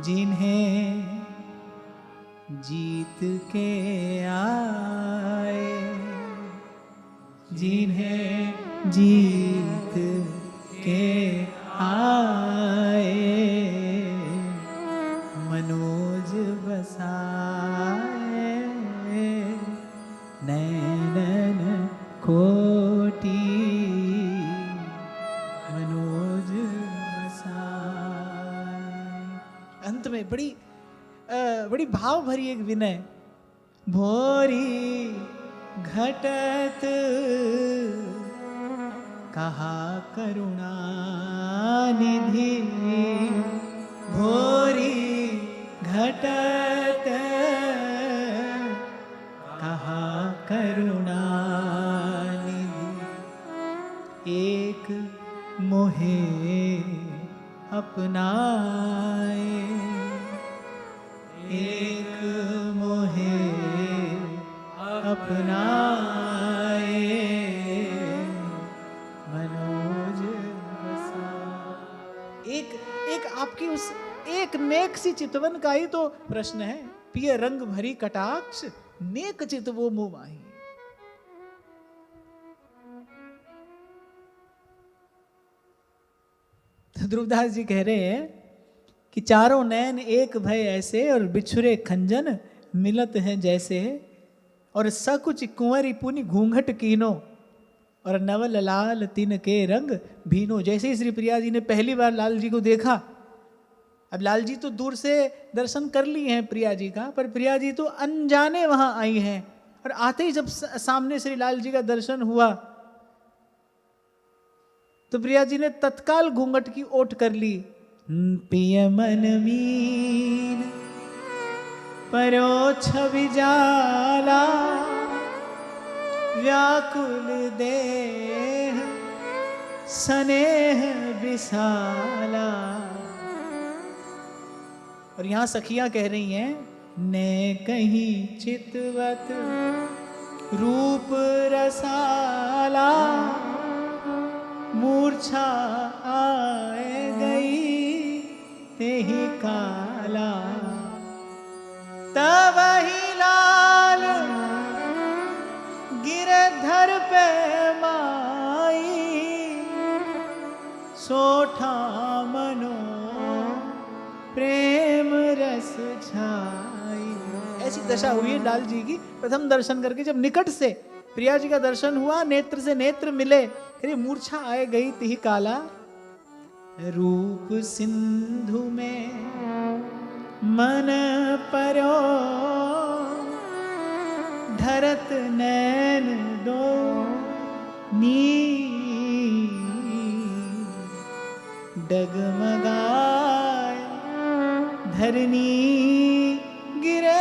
जिन्हें जीत के आए, जिन्हें जीत के आए, मनोज बसाए नैनन कोटि मनोज बसाए। अंत में बड़ी भाव भरी एक विनय। भोरी घटत कहा करुणा निधि, भोरी घटत कहा करुणा निधि, एक मोहे अपनाए, एक मोहे अपनाए, मनोज बसा। एक आपकी उस एक नेक सी चितवन का ही तो प्रश्न है। पिय रंग भरी कटाक्ष नेक चित वो मुँह माही। ध्रुवदास जी कह रहे हैं कि चारों नैन एक भय ऐसे, और बिछुरे खंजन मिलत हैं जैसे, और सकुच कुंवरी पुनि घूंघट कीनो, और नवल लाल तिन के रंग भीनो। जैसे ही श्री प्रिया जी ने पहली बार लाल जी को देखा, अब लाल जी तो दूर से दर्शन कर लिए हैं प्रिया जी का, पर प्रिया जी तो अनजाने वहां आई हैं, और आते ही जब सामने श्री लाल जी का दर्शन हुआ तो प्रिया जी ने तत्काल घूंघट की ओट कर ली। पिय मन मीन परो छवि जाला, व्याकुल देह स्नेह विशाला। और यहां सखियां कह रही हैं, ने कहीं चितवत रूप रसाला, मूर्छा आए गई तेहि काला, तब ही लाल गिरधर पे माई, सोठा मनो प्रेम रस छाई। ऐसी दशा हुई है लाल जी की प्रथम दर्शन करके। जब निकट से प्रिया जी का दर्शन हुआ, नेत्र से नेत्र मिले, फिर मूर्छा आए गई तिहि काला। रूप सिंधु में मन परो, धरत नैन दो नी, डगमगाए धरनी गिरे,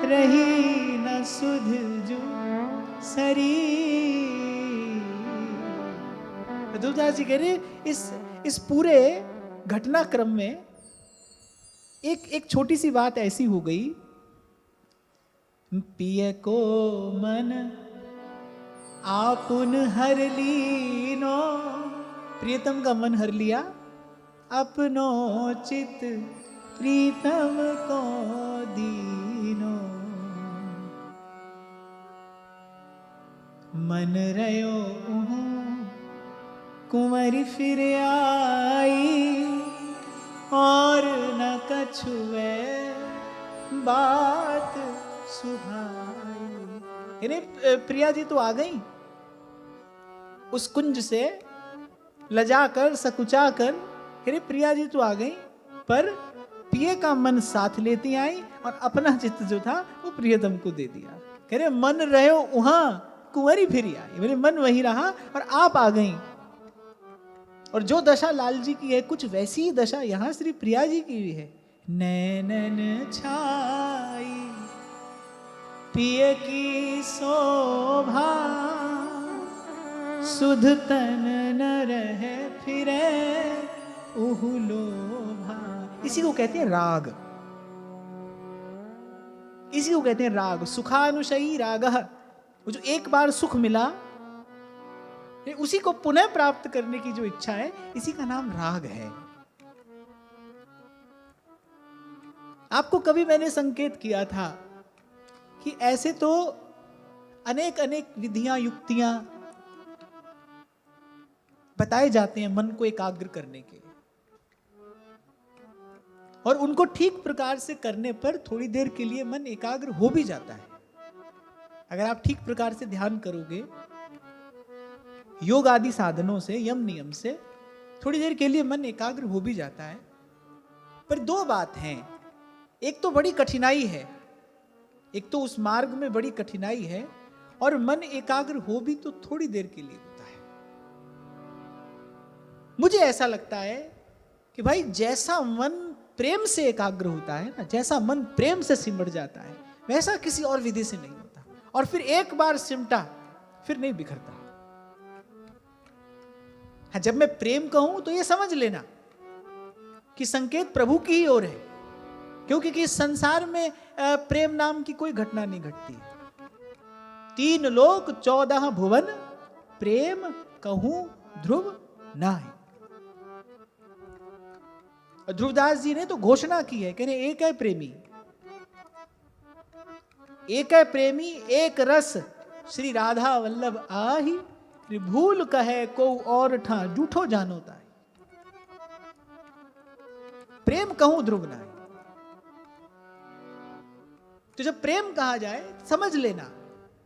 रही न सुध जो सरी। ध्रुवदास जी कह रहे इस पूरे घटनाक्रम में एक छोटी सी बात ऐसी हो गई, पिय को मन आपुन हर लीनो, प्रियतम का मन हर लिया, अपनो चित प्रीतम को दीनो। मन रयो उहु कुंवरी फिर आई, और न कछुए बात सुभाई। प्रिया जी तो आ गई उस कुंज से लजा कर सकुचा कर, प्रिया जी तो आ गई, पर पिए का मन साथ लेती आई और अपना चित्त जो था वो प्रियतम को दे दिया। कह रहे मन रहो वहां कुंवरी फिर आई, मेरे मन वही रहा और आप आ गई। और जो दशा लाल जी की है कुछ वैसी ही दशा यहां श्री प्रिया जी की भी है। नैनन छाई पिय की शोभा, सुध तन न रहे फिरे उहु लोभा। इसी को कहते हैं राग, इसी को कहते हैं राग। सुखानुशयी रागः, वो जो एक बार सुख मिला उसी को पुनः प्राप्त करने की जो इच्छा है, इसी का नाम राग है। आपको कभी मैंने संकेत किया था कि ऐसे तो अनेक अनेक विधियां युक्तियां बताए जाते हैं मन को एकाग्र करने के, और उनको ठीक प्रकार से करने पर थोड़ी देर के लिए मन एकाग्र हो भी जाता है। अगर आप ठीक प्रकार से ध्यान करोगे योग आदि साधनों से, यम नियम से, थोड़ी देर के लिए मन एकाग्र हो भी जाता है। पर दो बात हैं, एक तो बड़ी कठिनाई है, एक तो उस मार्ग में बड़ी कठिनाई है, और मन एकाग्र हो भी तो थोड़ी देर के लिए होता है। मुझे ऐसा लगता है कि भाई जैसा मन प्रेम से एकाग्र होता है ना, जैसा मन प्रेम से सिमट जाता है, वैसा किसी और विधि से नहीं होता। और फिर एक बार सिमटा फिर नहीं बिखरता। हाँ, जब मैं प्रेम कहूं तो ये समझ लेना कि संकेत प्रभु की ही ओर है, क्योंकि कि इस संसार में प्रेम नाम की कोई घटना नहीं घटती। 3 लोक 14 भुवन, प्रेम कहूं ध्रुव नाहि। ध्रुवदास जी ने तो घोषणा की है, कह रहे एक है प्रेमी, एक है प्रेमी, एक रस श्री राधा वल्लभ आही, भूल कहे को और ठा जूठो जानो ताई। प्रेम कहूं ध्रुव नाहि। तो जब प्रेम कहा जाए समझ लेना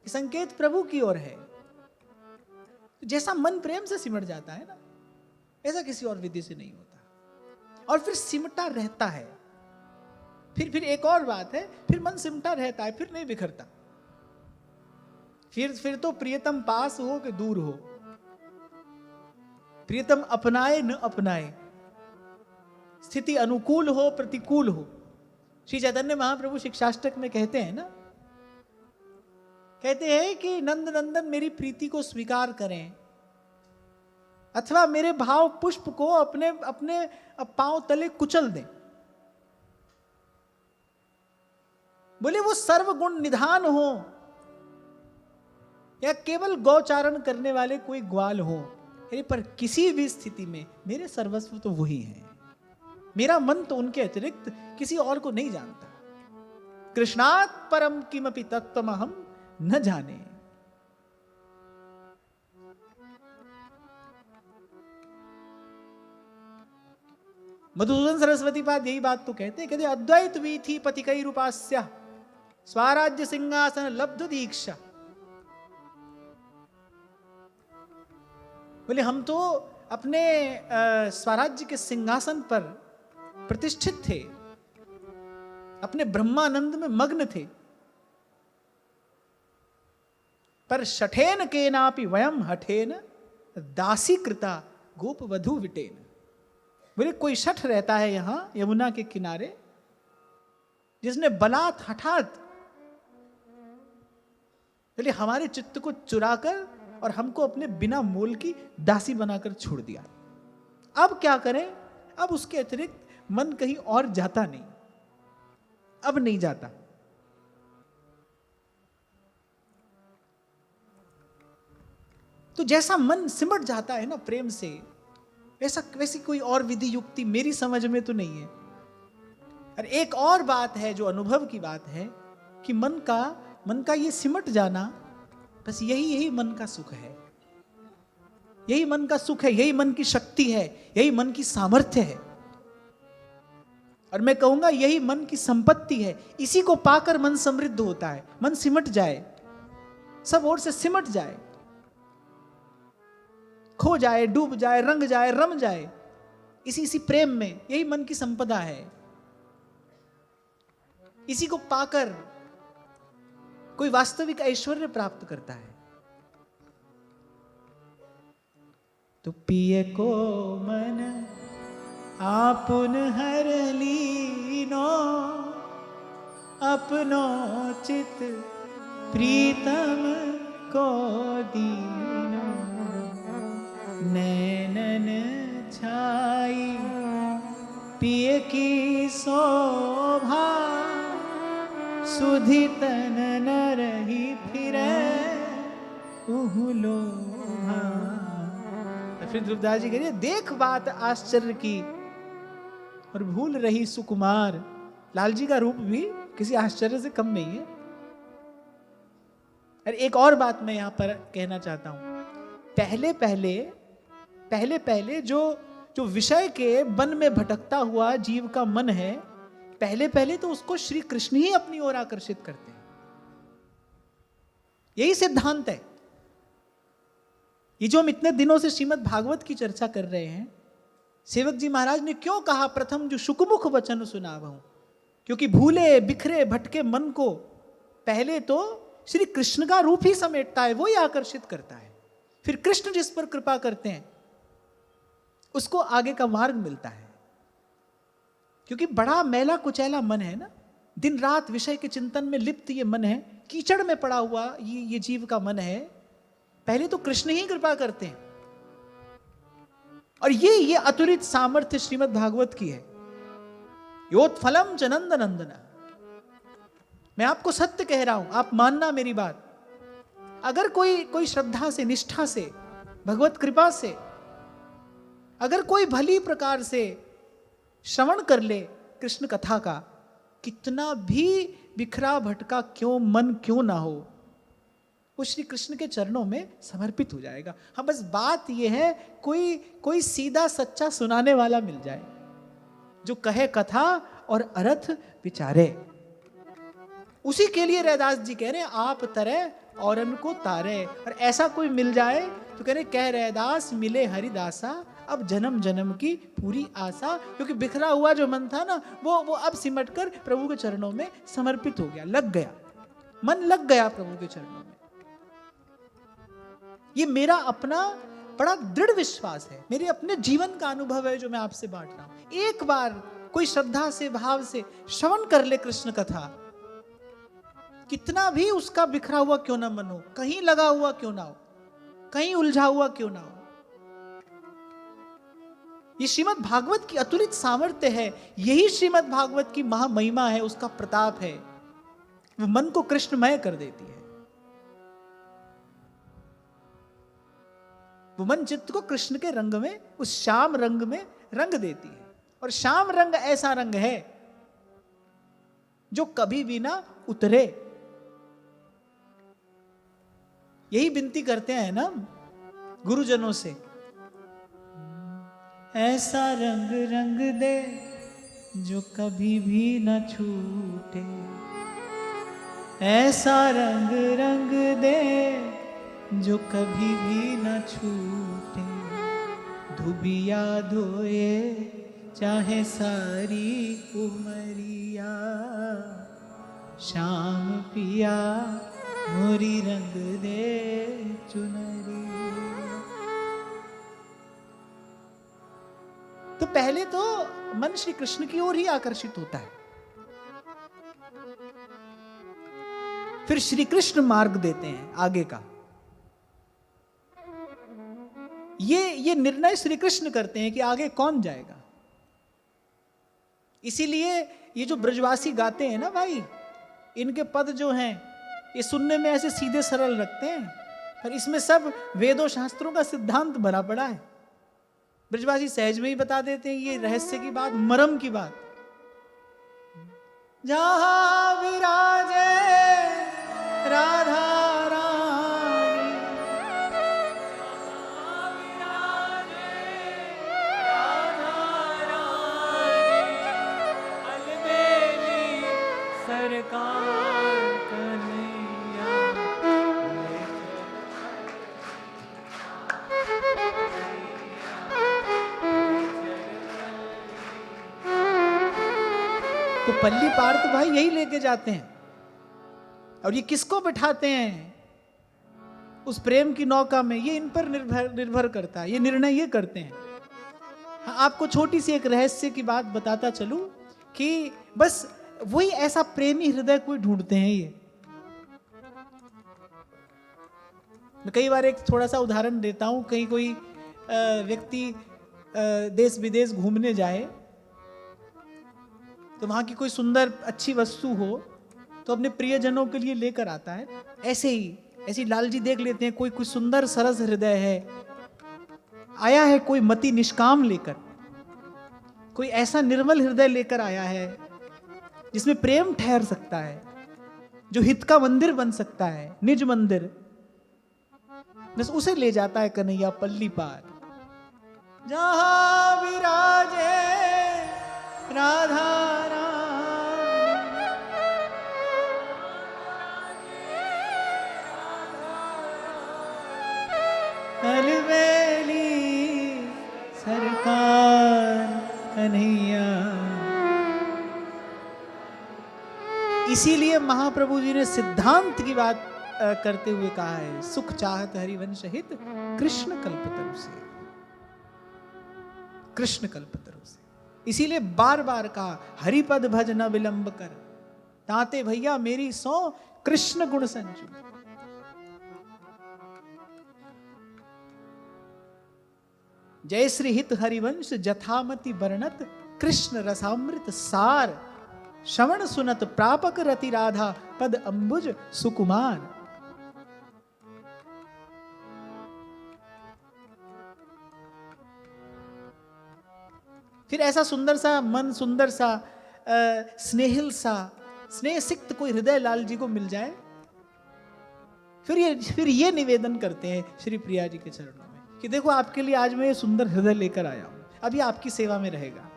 कि संकेत प्रभु की ओर है। तो जैसा मन प्रेम से सिमट जाता है ना, ऐसा किसी और विधि से नहीं होता, और फिर सिमटा रहता है। फिर एक और बात है, फिर मन सिमटा रहता है, फिर नहीं बिखरता। फिर तो प्रियतम पास हो कि दूर हो, प्रियतम अपनाए न अपनाए, स्थिति अनुकूल हो प्रतिकूल हो। श्री चैतन्य महाप्रभु शिक्षाष्टक में कहते हैं ना, कहते हैं कि नंद नंदन मेरी प्रीति को स्वीकार करें, अथवा मेरे भाव पुष्प को अपने अपने पांव तले कुचल दें। बोले वो सर्वगुण निधान हो या केवल गौचारण करने वाले कोई ग्वाल हो, पर किसी भी स्थिति में मेरे सर्वस्व तो वही हैं। मेरा मन तो उनके अतिरिक्त किसी और को नहीं जानता। कृष्णात् परम किमपि तत्त्वमहं न जाने। मधुसूदन सरस्वती पाद यही बात तो कहते हैं, कहते अद्वैत वीथि पथिकै रूपास्य स्वराज्य सिंहासन लब्ध दीक्षा। बोले हम तो अपने स्वराज्य के सिंहासन पर प्रतिष्ठित थे, अपने ब्रह्मानंद में मग्न थे, पर शठेन केनापि वयम हठेन दासी कृता गोप वधु विटेन। बोले कोई शठ रहता है यहां यमुना के किनारे, जिसने बलात् हठात बोले हमारे चित्त को चुराकर और हमको अपने बिना मोल की दासी बनाकर छोड़ दिया। अब क्या करें? अब उसके अतिरिक्त मन कहीं और जाता नहीं, अब नहीं जाता। तो जैसा मन सिमट जाता है ना प्रेम से, वैसी कोई और विधि युक्ति मेरी समझ में तो नहीं है। और एक और बात है जो अनुभव की बात है कि मन का ये सिमट जाना, बस यही मन का सुख है, यही मन का सुख है, यही मन की शक्ति है, यही मन की सामर्थ्य है, और मैं कहूंगा यही मन की संपत्ति है। इसी को पाकर मन समृद्ध होता है। मन सिमट जाए, सब ओर से सिमट जाए, खो जाए, डूब जाए, रंग जाए, रम जाए इसी प्रेम में, यही मन की संपदा है। इसी को पाकर कोई वास्तविक ऐश्वर्य प्राप्त करता है। तो पिय को मन आपुन हर लीनो, अपनो चित प्रीतम को दीनो। नैनन छाई पिय की शोभा, सुधि तन न रही फिरे उहु लोभा। फिर ध्रुवदास जी कह रहे, देख बात आश्चर्य की और भूल रही सुकुमार। लाल जी का रूप भी किसी आश्चर्य से कम नहीं है। और एक और बात मैं यहां पर कहना चाहता हूं, पहले पहले जो विषय के वन में भटकता हुआ जीव का मन है, पहले तो उसको श्री कृष्ण ही अपनी ओर आकर्षित करते हैं। यही सिद्धांत है। ये जो हम इतने दिनों से श्रीमद् भागवत की चर्चा कर रहे हैं, सेवक जी महाराज ने क्यों कहा प्रथम जो सुखमुख वचन सुनावहूं? क्योंकि भूले बिखरे भटके मन को पहले तो श्री कृष्ण का रूप ही समेटता है, वो ही आकर्षित करता है। फिर कृष्ण जिस पर कृपा करते हैं उसको आगे का मार्ग मिलता है। क्योंकि बड़ा मैला कुचैला मन है ना, दिन रात विषय के चिंतन में लिप्त ये मन है, कीचड़ में पड़ा हुआ ये जीव का मन है। पहले तो कृष्ण ही कृपा करते हैं। और ये अतुलित सामर्थ्य श्रीमद् भागवत की है। योत्फलम च नंद नंदना। मैं आपको सत्य कह रहा हूं, आप मानना मेरी बात। अगर कोई श्रद्धा से, निष्ठा से, भगवत कृपा से अगर कोई भली प्रकार से श्रवण कर ले कृष्ण कथा का, कितना भी बिखरा भटका मन क्यों ना हो, वो श्री कृष्ण के चरणों में समर्पित हो जाएगा। हाँ, बस बात यह है कोई सीधा सच्चा सुनाने वाला मिल जाए जो कहे कथा और अर्थ विचारे। उसी के लिए रैदास जी कह रहे हैं, आप तरह औरन को तारे। और ऐसा कोई मिल जाए तो कह रहे, कह रैदास मिले हरिदासा, अब जन्म जन्म की पूरी आशा। क्योंकि बिखरा हुआ जो मन था ना, वो अब सिमट कर प्रभु के चरणों में समर्पित हो गया, लग गया, मन लग गया प्रभु के चरणों में। ये मेरा अपना बड़ा दृढ़ विश्वास है, मेरे अपने जीवन का अनुभव है जो मैं आपसे बांट रहा हूं। एक बार कोई श्रद्धा से, भाव से श्रवण कर ले कृष्ण कथा, कितना भी उसका बिखरा हुआ क्यों ना मन हो, कहीं लगा हुआ क्यों ना हो, कहीं उलझा हुआ क्यों ना हो, ये श्रीमद् भागवत की अतुलित सामर्थ्य है। यही श्रीमद् भागवत की महामहिमा है, उसका प्रताप है। वो मन को कृष्णमय कर देती है। वो मन चित्त को कृष्ण के रंग में, उस श्याम रंग में रंग देती है। और श्याम रंग ऐसा रंग है जो कभी भी ना उतरे। यही विनती करते हैं ना गुरुजनों से, ऐसा रंग रंग दे जो कभी भी न छूटे, ऐसा रंग रंग दे जो कभी भी न छूटे। धुबिया धोए चाहे सारी उमरिया, शाम पिया मोरी रंग दे चुनरी। तो पहले तो मन श्री कृष्ण की ओर ही आकर्षित होता है, फिर श्री कृष्ण मार्ग देते हैं आगे का। ये निर्णय श्री कृष्ण करते हैं कि आगे कौन जाएगा। इसीलिए ये जो ब्रजवासी गाते हैं ना भाई, इनके पद जो हैं ये सुनने में ऐसे सीधे सरल लगते हैं, पर इसमें सब वेदों शास्त्रों का सिद्धांत भरा पड़ा है। ब्रजवासी सहज में ही बता देते हैं ये रहस्य की बात, मर्म की बात। जहां विराजे राधा रानी, सरकार कन्हैया तो पल्ली पार तो भाई यही लेके जाते हैं। और ये किसको बिठाते हैं उस प्रेम की नौका में, ये इन पर निर्भर करता है, ये निर्णय ये करते हैं। हाँ, आपको छोटी सी एक रहस्य की बात बताता चलूं कि बस वही ऐसा प्रेमी हृदय कोई ढूंढते हैं ये। मैं कई बार एक थोड़ा सा उदाहरण देता हूं। कहीं कोई व्यक्ति देश विदेश घूमने जाए तो वहां की कोई सुंदर अच्छी वस्तु हो तो अपने प्रियजनों के लिए लेकर आता है। ऐसे ही लालजी देख लेते हैं कोई सुंदर सरस हृदय है, आया है कोई मति निष्काम लेकर, कोई ऐसा निर्मल हृदय लेकर आया है जिसमें प्रेम ठहर सकता है, जो हित का मंदिर बन सकता है, निज मंदिर, बस उसे ले जाता है कन्हैया पल्ली पार। जहां विराजे राधा अलबेली सरकार कन्हैया। इसीलिए महाप्रभु जी ने सिद्धांत की बात करते हुए कहा है, सुख चाहत हरिवंश हित कृष्ण कल्पतरु से, कृष्ण कल्पतरु से। इसीलिए बार बार कहा हरिपद भज न विलंब कर, ताते भैया मेरी सो कृष्ण गुण संचु। जय श्री हित हरिवंश जथामति वर्णत, कृष्ण रसामृत सार, श्रवण सुनत प्रापक रति राधा, पद अंबुज सुकुमार। फिर ऐसा सुंदर सा मन, सुंदर सा स्नेहिल सा स्नेह सिक्त कोई हृदय लाल जी को मिल जाए, फिर ये निवेदन करते हैं श्री प्रिया जी के चरणों में कि देखो आपके लिए आज मैं ये सुंदर हृदय लेकर आया हूं, अभी आपकी सेवा में रहेगा।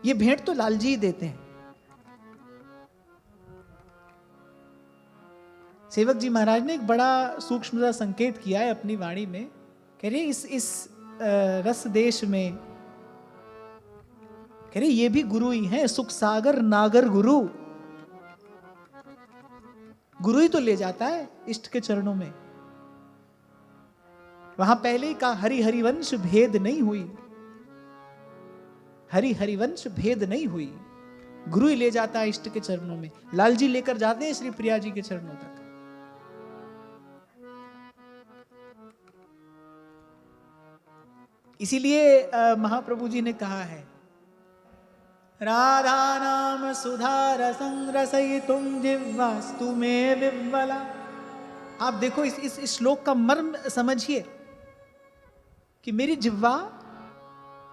ये भेंट तो लाल जी ही देते हैं। सेवक जी महाराज ने एक बड़ा सूक्ष्म सा संकेत किया है अपनी वाणी में, कह रहे इस रस देश में, कह रहे ये भी गुरु ही हैं, सुख सागर नागर गुरु। गुरु ही तो ले जाता है इष्ट के चरणों में। वहां पहले ही कहा हरि हरिवंश भेद नहीं हुई, हरि हरिवंश भेद नहीं हुई, गुरु ही ले जाता है इष्ट के चरणों में। लाल जी लेकर जाते हैं श्री प्रिया जी के चरणों तक। इसीलिए महाप्रभु जी ने कहा है, राधा नाम सुधा रसं रसयितुम जिह्वास्तु में विह्वला। आप देखो इस श्लोक का मर्म समझिए कि मेरी जिह्वा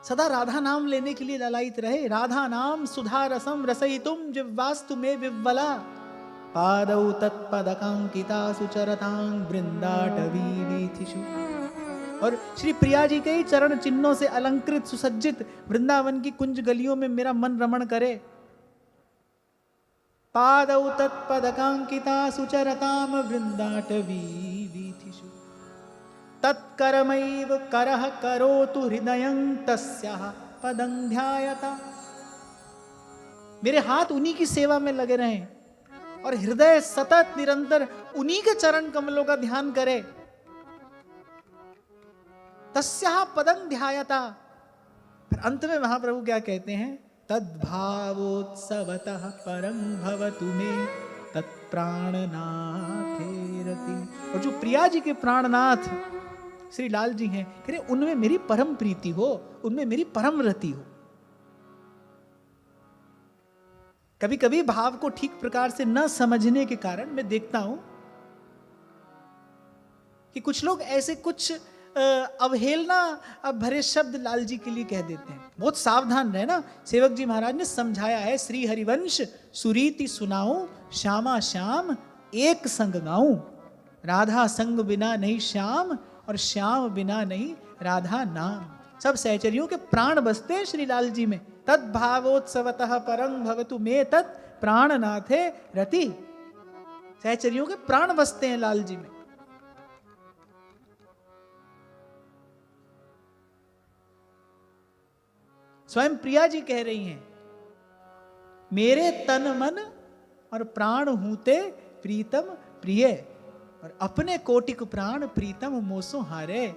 सदा राधा नाम लेने के लिए ललायित रहे। राधा नाम सुधा रसम रसयितुम जिह्वास्तु में विह्वला, पादौ तत्पदकांकिता सुचरतां वृंदाटवी वीथिषु। और श्री प्रिया जी के ही चरण चिन्हों से अलंकृत सुसज्जित वृंदावन की कुंज गलियों में मेरा मन रमण करे। पादौ तत्पदकांकिता सुचरताम वृंदाटवी वीथिषु, तत्करमैव करः करोतु हृदयं तस्याः पदं ध्यायता। मेरे हाथ उन्हीं की सेवा में लगे रहें और हृदय सतत निरंतर उन्हीं के चरण कमलों का ध्यान करे। तस्याः पदं ध्यायता। फिर अंत में महाप्रभु क्या कहते हैं, तद्भावोत्सवतः परं भवतु मे तत्प्राणनाथेरति। और जो प्रिया जी के प्राणनाथ श्री लाल जी हैं, कह रहे उनमें मेरी परम प्रीति हो, उनमें मेरी परम रति हो। कभी कभी भाव को ठीक प्रकार से न समझने के कारण मैं देखता हूं कि कुछ लोग ऐसे कुछ अवहेलना भरे शब्द लाल जी के लिए कह देते हैं। बहुत सावधान रहना, सेवक जी महाराज ने समझाया है, श्री हरिवंश सुरीति सुनाऊं, श्यामा श्याम एक संग गाऊं, राधा संग बिना नहीं श्याम और श्याम बिना नहीं राधा नाम। सब सहचरियों के प्राण बसते हैं श्री लाल जी में। तद भावोत्सवतः परं भवतु मे तत् प्राणनाथे रति। सहचरियों के प्राण बसते हैं लाल जी में। स्वयं प्रिया जी कह रही हैं, मेरे तन मन और प्राण हूते प्रीतम प्रिय, और अपने कोटिक प्राण प्रीतम मोसो हारे।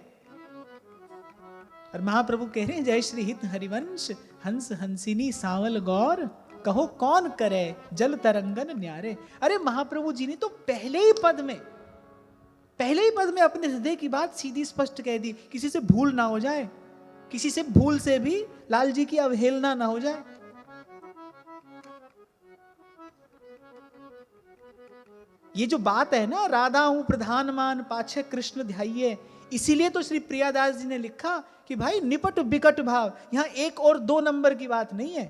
और महाप्रभु कह रहे हैं, जय श्री हित हरिवंश हंस हंसिनी सावल गौर, कहो कौन करे जल तरंगन न्यारे। अरे महाप्रभु जी ने तो पहले ही पद में अपने हृदय की बात सीधी स्पष्ट कह दी, किसी से भूल ना हो जाए, किसी से भूल से भी लाल जी की अवहेलना ना हो जाए। ये जो बात है ना, राधा हूं प्रधान मान पाछे कृष्ण ध्याइये, इसीलिए तो श्री प्रियादास जी ने लिखा कि भाई निपट बिकट भाव, यहां एक और दो नंबर की बात नहीं है।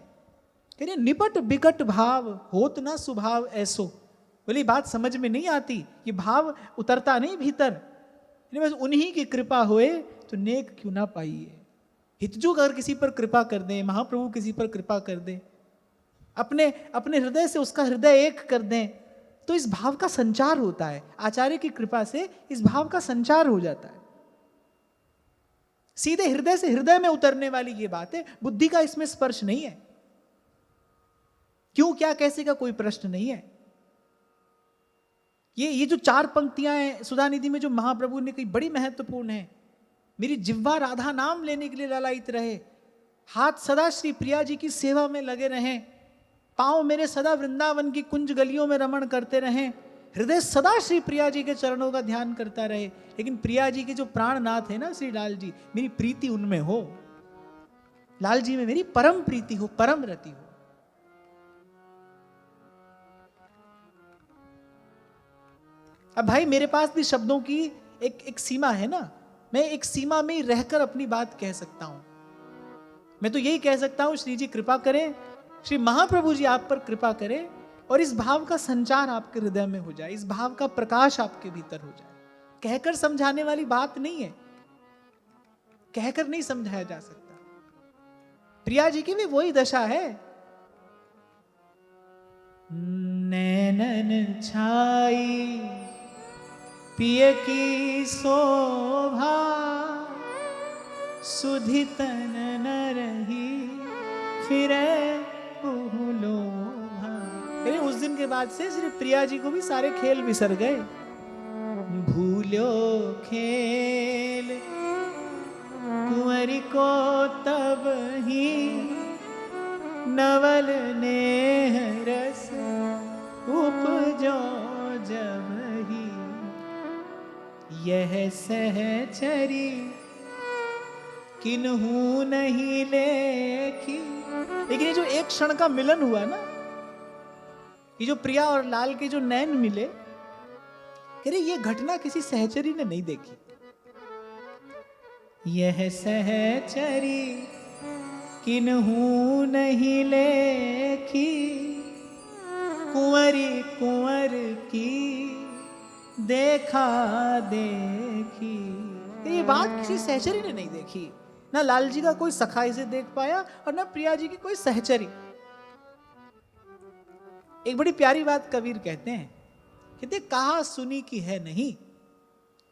कह रहे निपट बिकट भाव होत ना स्वभाव ऐसो। बोली बात समझ में नहीं आती, ये भाव उतरता नहीं भीतर, बस उन्हीं की कृपा होए तो नेक क्यों ना पाइए। हितजू अगर किसी पर कृपा कर दें, महाप्रभु किसी पर कृपा कर दें, अपने हृदय से उसका हृदय एक कर दें, तो इस भाव का संचार होता है। आचार्य की कृपा से इस भाव का संचार हो जाता है। सीधे हृदय से हृदय में उतरने वाली ये बात है, बुद्धि का इसमें स्पर्श नहीं है। क्यों क्या कैसे का कोई प्रश्न नहीं है। ये जो चार पंक्तियां हैं सुधा निधि में जो महाप्रभु ने कही, बड़ी महत्वपूर्ण है। मेरी जिह्वा राधा नाम लेने के लिए ललायित रहे, हाथ सदा श्री प्रिया जी की सेवा में लगे रहें, पांव मेरे सदा वृंदावन की कुंज गलियों में रमण करते रहें, हृदय सदा श्री प्रिया जी के चरणों का ध्यान करता रहे। लेकिन प्रिया जी के जो प्राणनाथ है ना श्री लाल जी, मेरी प्रीति उनमें हो, लाल जी में मेरी परम प्रीति हो, परम रति हो। अब भाई मेरे पास भी शब्दों की एक सीमा है ना, मैं एक सीमा में ही रहकर अपनी बात कह सकता हूं। मैं तो यही कह सकता हूं, श्री जी कृपा करें, श्री महाप्रभु जी आप पर कृपा करें और इस भाव का संचार आपके हृदय में हो जाए, इस भाव का प्रकाश आपके भीतर हो जाए। कहकर समझाने वाली बात नहीं है, कहकर नहीं समझाया जा सकता। प्रिया जी की भी वही दशा है। नैनन छाई पिय की शोभा, सुधि तन न रही फिरे लोभा। अरे उस दिन के बाद से श्री प्रिया जी को भी सारे खेल बिसर गए। भूलो खेल कुंवरी को तब ही, नवल नेह रस उपजो जब ही, यह सहचरी किन्हू नहीं लेखी। लेकिन ये जो एक क्षण का मिलन हुआ ना, ये जो प्रिया और लाल के जो नैन मिले, कह रहे ये घटना किसी सहचरी ने नहीं देखी। यह सहचरी किन्हू नहीं लेखी, कुंवरी कुंवर की देखा देखी। ये बात किसी सहचरी ने नहीं देखी, ना लाल जी का कोई सखा इसे देख पाया और ना प्रिया जी की कोई सहचरी। एक बड़ी प्यारी बात कबीर कहते हैं, कहते कहा सुनी की है नहीं।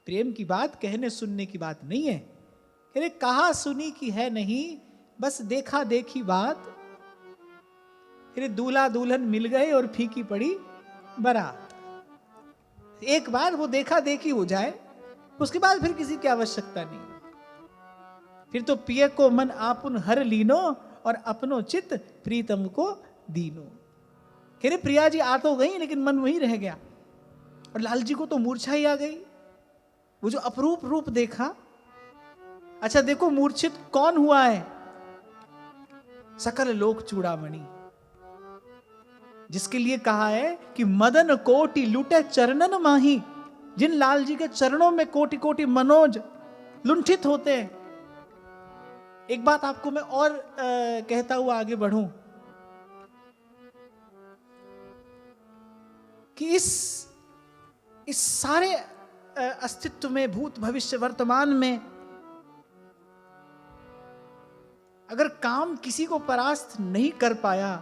प्रेम की बात कहने सुनने की बात नहीं है। कहते कहा सुनी की है नहीं, बस देखा देखी बात। फिर दूल्हा दुल्हन मिल गए और फीकी पड़ी बारात। एक बार वो देखा देखी हो जाए, उसके बाद फिर किसी की आवश्यकता नहीं। फिर तो पिय को मन आपुन हर लीनो, और अपनो चित प्रीतम को दीनो। कह रहे प्रिया जी आ तो गई, लेकिन मन वहीं रह गया। और लाल जी को तो मूर्छा ही आ गई। वो जो अपरूप रूप देखा, अच्छा देखो मूर्छित कौन हुआ है? सकल लोक चूड़ामणि, जिसके लिए कहा है कि मदन कोटि लुटे चरणन माही। जिन लाल जी के चरणों में कोटि कोटि मनोज लुंठित होते हैं। एक बात आपको मैं और कहता हुआ आगे बढ़ूं कि इस सारे अस्तित्व में, भूत भविष्य वर्तमान में, अगर काम किसी को परास्त नहीं कर पाया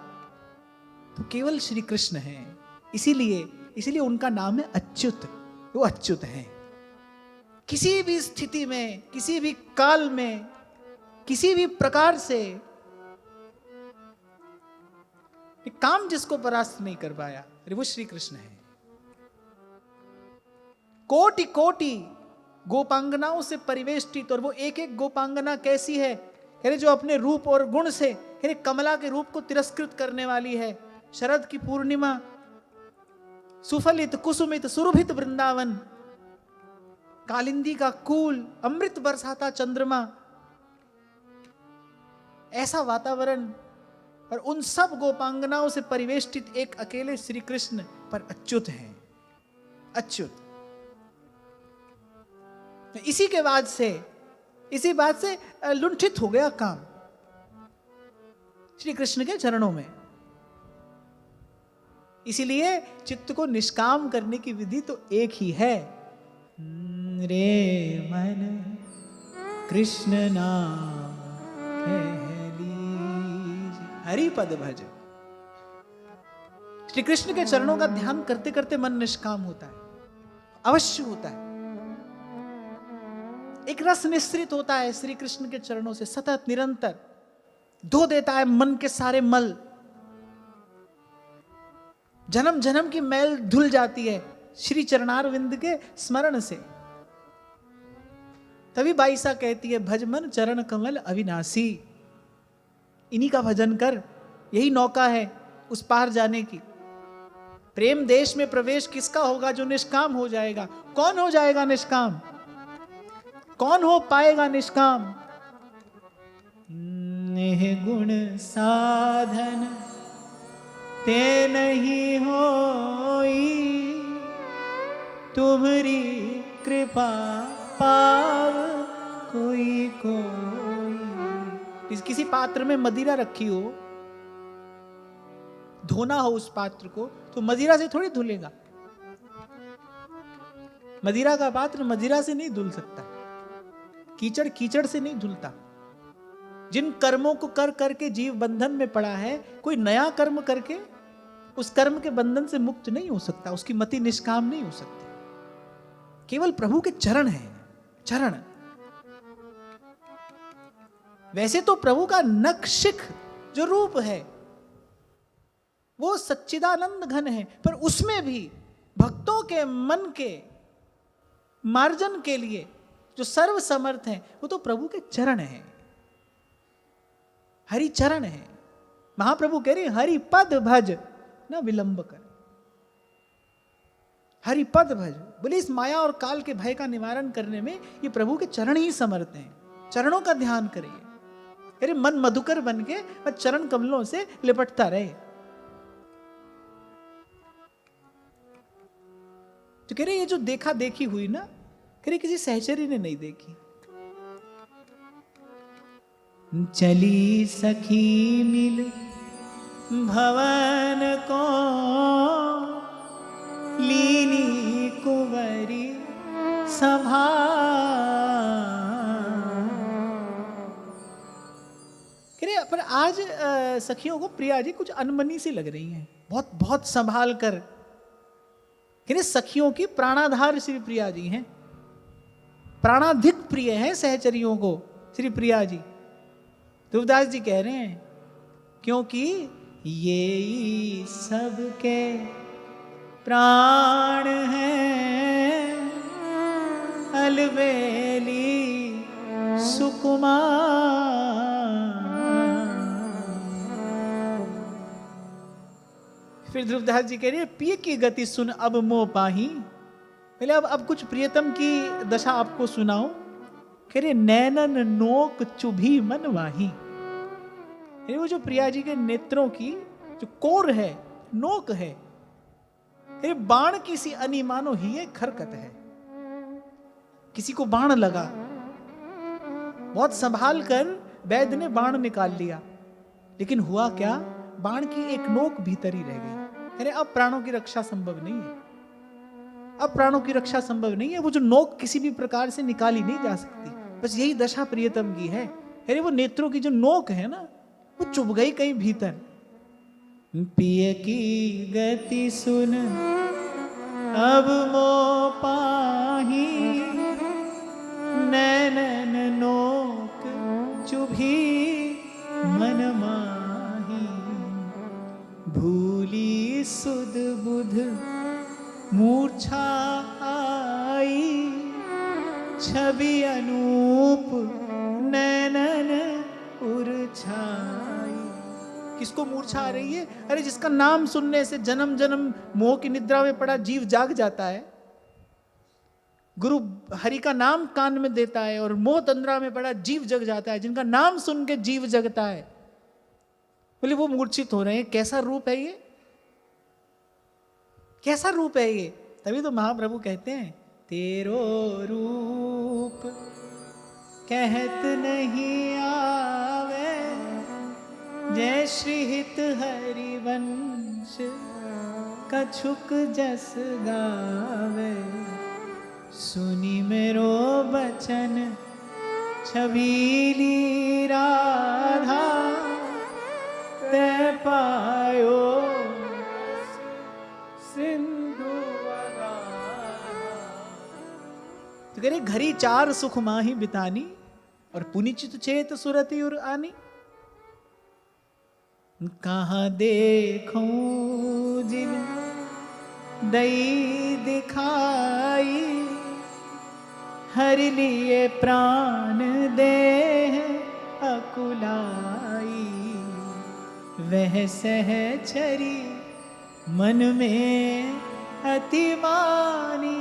तो केवल श्री कृष्ण हैं। इसीलिए उनका नाम है अच्युत। वो अच्युत हैं। किसी भी स्थिति में, किसी भी काल में, किसी भी प्रकार से काम जिसको परास्त नहीं कर पाया, वो श्री कृष्ण है। कोटि कोटि गोपांगनाओं से परिवेष्टित, और वो एक एक गोपांगना कैसी है? जो अपने रूप और गुण से कमला के रूप को तिरस्कृत करने वाली है। शरद की पूर्णिमा, सुफलित कुसुमित सुरभित वृंदावन, कालिंदी का कूल, अमृत बरसाता चंद्रमा, ऐसा वातावरण, और उन सब गोपांगनाओं से परिवेष्टित एक अकेले श्री कृष्ण पर अच्युत हैं। अच्युत। इसी बात से लुंठित हो गया काम श्री कृष्ण के चरणों में। इसीलिए चित्त को निष्काम करने की विधि तो एक ही है। रे मन कृष्ण नाम कह लीजिए, हरि पद भज। श्री कृष्ण के चरणों का ध्यान करते करते मन निष्काम होता है, अवश्य होता है। एक रस निश्रित होता है श्री कृष्ण के चरणों से, सतत निरंतर धो देता है मन के सारे मल। जन्म जन्म की मैल धुल जाती है श्री चरणारविंद के स्मरण से। तभी बाईसा कहती है, भज मन चरण कमल अविनाशी। इन्हीं का भजन कर, यही नौका है उस पार जाने की। प्रेम देश में प्रवेश किसका होगा? जो निष्काम हो जाएगा। कौन हो जाएगा निष्काम? कौन हो पाएगा निष्काम? गुण साधन ते नहीं होई, तुम्हारी कृपा पाव कोई कोई। किसी पात्र में मदिरा रखी हो, धोना हो उस पात्र को, तो मदिरा से थोड़ी धुलेगा। मदिरा का पात्र मदिरा से नहीं धुल सकता, कीचड़ कीचड़ से नहीं धुलता। जिन कर्मों को कर करके जीव बंधन में पड़ा है, कोई नया कर्म करके उस कर्म के बंधन से मुक्त नहीं हो सकता, उसकी मति निष्काम नहीं हो सकती। केवल प्रभु के चरण हैं, चरण। वैसे तो प्रभु का नखशिख जो रूप है वो सच्चिदानंद घन है, पर उसमें भी भक्तों के मन के मार्जन के लिए जो सर्व समर्थ है वो तो प्रभु के चरण हैं, हरि चरण है। महाप्रभु कह रहे हरि पद भज न विलंब कर। हरि पद भज, बोले इस माया और काल के भय का निवारण करने में ये प्रभु के चरण ही समर्थ हैं। चरणों का ध्यान करिए। अरे मन मधुकर बन के चरण कमलों से लिपटता रहे। तो कह रहे ये जो देखा देखी हुई ना, कह रहे किसी सहचरी ने नहीं देखी। चली सखी मिल भवन को, लीनी कुंवरी सभा। कह रहे पर आज सखियों को प्रिया जी कुछ अनमनी सी लग रही हैं, बहुत बहुत संभाल कर। कह रहे सखियों की प्राणाधार श्री प्रिया जी हैं, प्राणाधिक प्रिय हैं सहचरियों को श्री प्रिया जी। ध्रुवदास जी कह रहे हैं क्योंकि ये सबके प्राण हैं, अलबेली सुकुमार। फिर ध्रुवदास जी कह रहे हैं पिय की गति सुन अब मोह पाही। पहले अब कुछ प्रियतम की दशा आपको सुनाओ। कह रहे नैनन नोक चुभी मन वाही। वो जो प्रिया जी के नेत्रों की जो कोर है, नोक है, ये बाण की सी अनिमानो ही एक हरकत है। किसी को बाण लगा, बहुत संभाल कर वैद्य ने बाण निकाल लिया, लेकिन हुआ क्या, बाण की एक नोक भीतर ही रह गई। अरे अब प्राणों की रक्षा संभव नहीं है, अब प्राणों की रक्षा संभव नहीं है। वो जो नोक किसी भी प्रकार से निकाली नहीं जा सकती। बस यही दशा प्रियतम की है। अरे वो नेत्रों की जो नोक है ना, वो चुभ गई कहीं भीतर। पिय की गति सुन अब मो पाही, नैनन नोक चुभी मन माही। भूली सुध बुध मूर्छा आई, छवि अनूप नैनन उर्छाई। किसको मूर्छा आ रही है? अरे जिसका नाम सुनने से जन्म जन्म मोह की निद्रा में पड़ा जीव जाग जाता है, गुरु हरि का नाम कान में देता है और मोह तंद्रा में पड़ा जीव जग जाता है। जिनका नाम सुन के जीव जगता है, बोले वो मूर्छित हो रहे हैं। कैसा रूप है ये, कैसा रूप है ये? तभी तो महाप्रभु कहते हैं, तेरो रूप कहत नहीं आवे, जय श्री हित हरिवंश कछुक जस गावे। सुनी मेरो बचन छबीली राधा, ते पायो सिंधु अगाधा। तो कह रहे घरी चार सुख माही बितानी, और पुनिचित चेत सुरति उर आनी। कहाँ देखूं जिन दई दिखाई, हर लिए प्राण देह अकुलाई। वह सहचरी मन में अति मानी,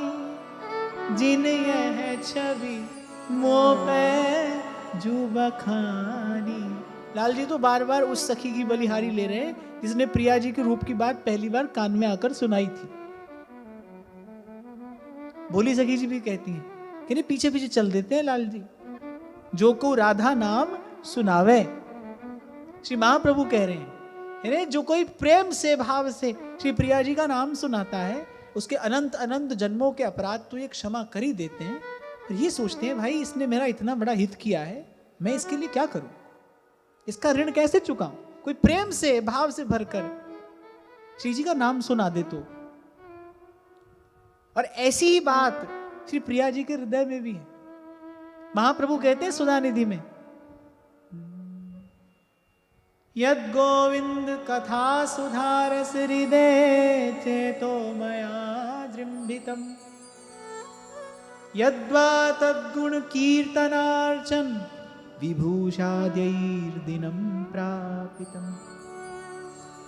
जिन यह छवि मोह पे जू बखानी। लाल जी तो बार बार उस सखी की बलिहारी ले रहे हैं जिसने प्रिया जी के रूप की बात पहली बार कान में आकर सुनाई थी। भोली सखी जी भी कहती हैं कि पीछे पीछे चल देते हैं लाल जी, जो को राधा नाम सुनावे। श्री महाप्रभु कह रहे हैं, अरे जो कोई प्रेम से भाव से श्री प्रिया जी का नाम सुनाता है, उसके अनंत अनंत जन्मों के अपराध तो ये क्षमा कर ही देते हैं। और ये सोचते हैं भाई इसने मेरा इतना बड़ा हित किया है, मैं इसके लिए क्या करूं, इसका ऋण कैसे चुकाऊं। कोई प्रेम से भाव से भरकर श्री जी का नाम सुना दे तो। और ऐसी ही बात श्री प्रिया जी के हृदय में भी है। महाप्रभु कहते हैं सुधा निधि में, यद गोविंद कथा सुधारस हृदय चेतो मया जृंभितम, यद्वा तद्गुण कीर्तनार्चन विभूषाद्यैर्दिनं प्रापितम्।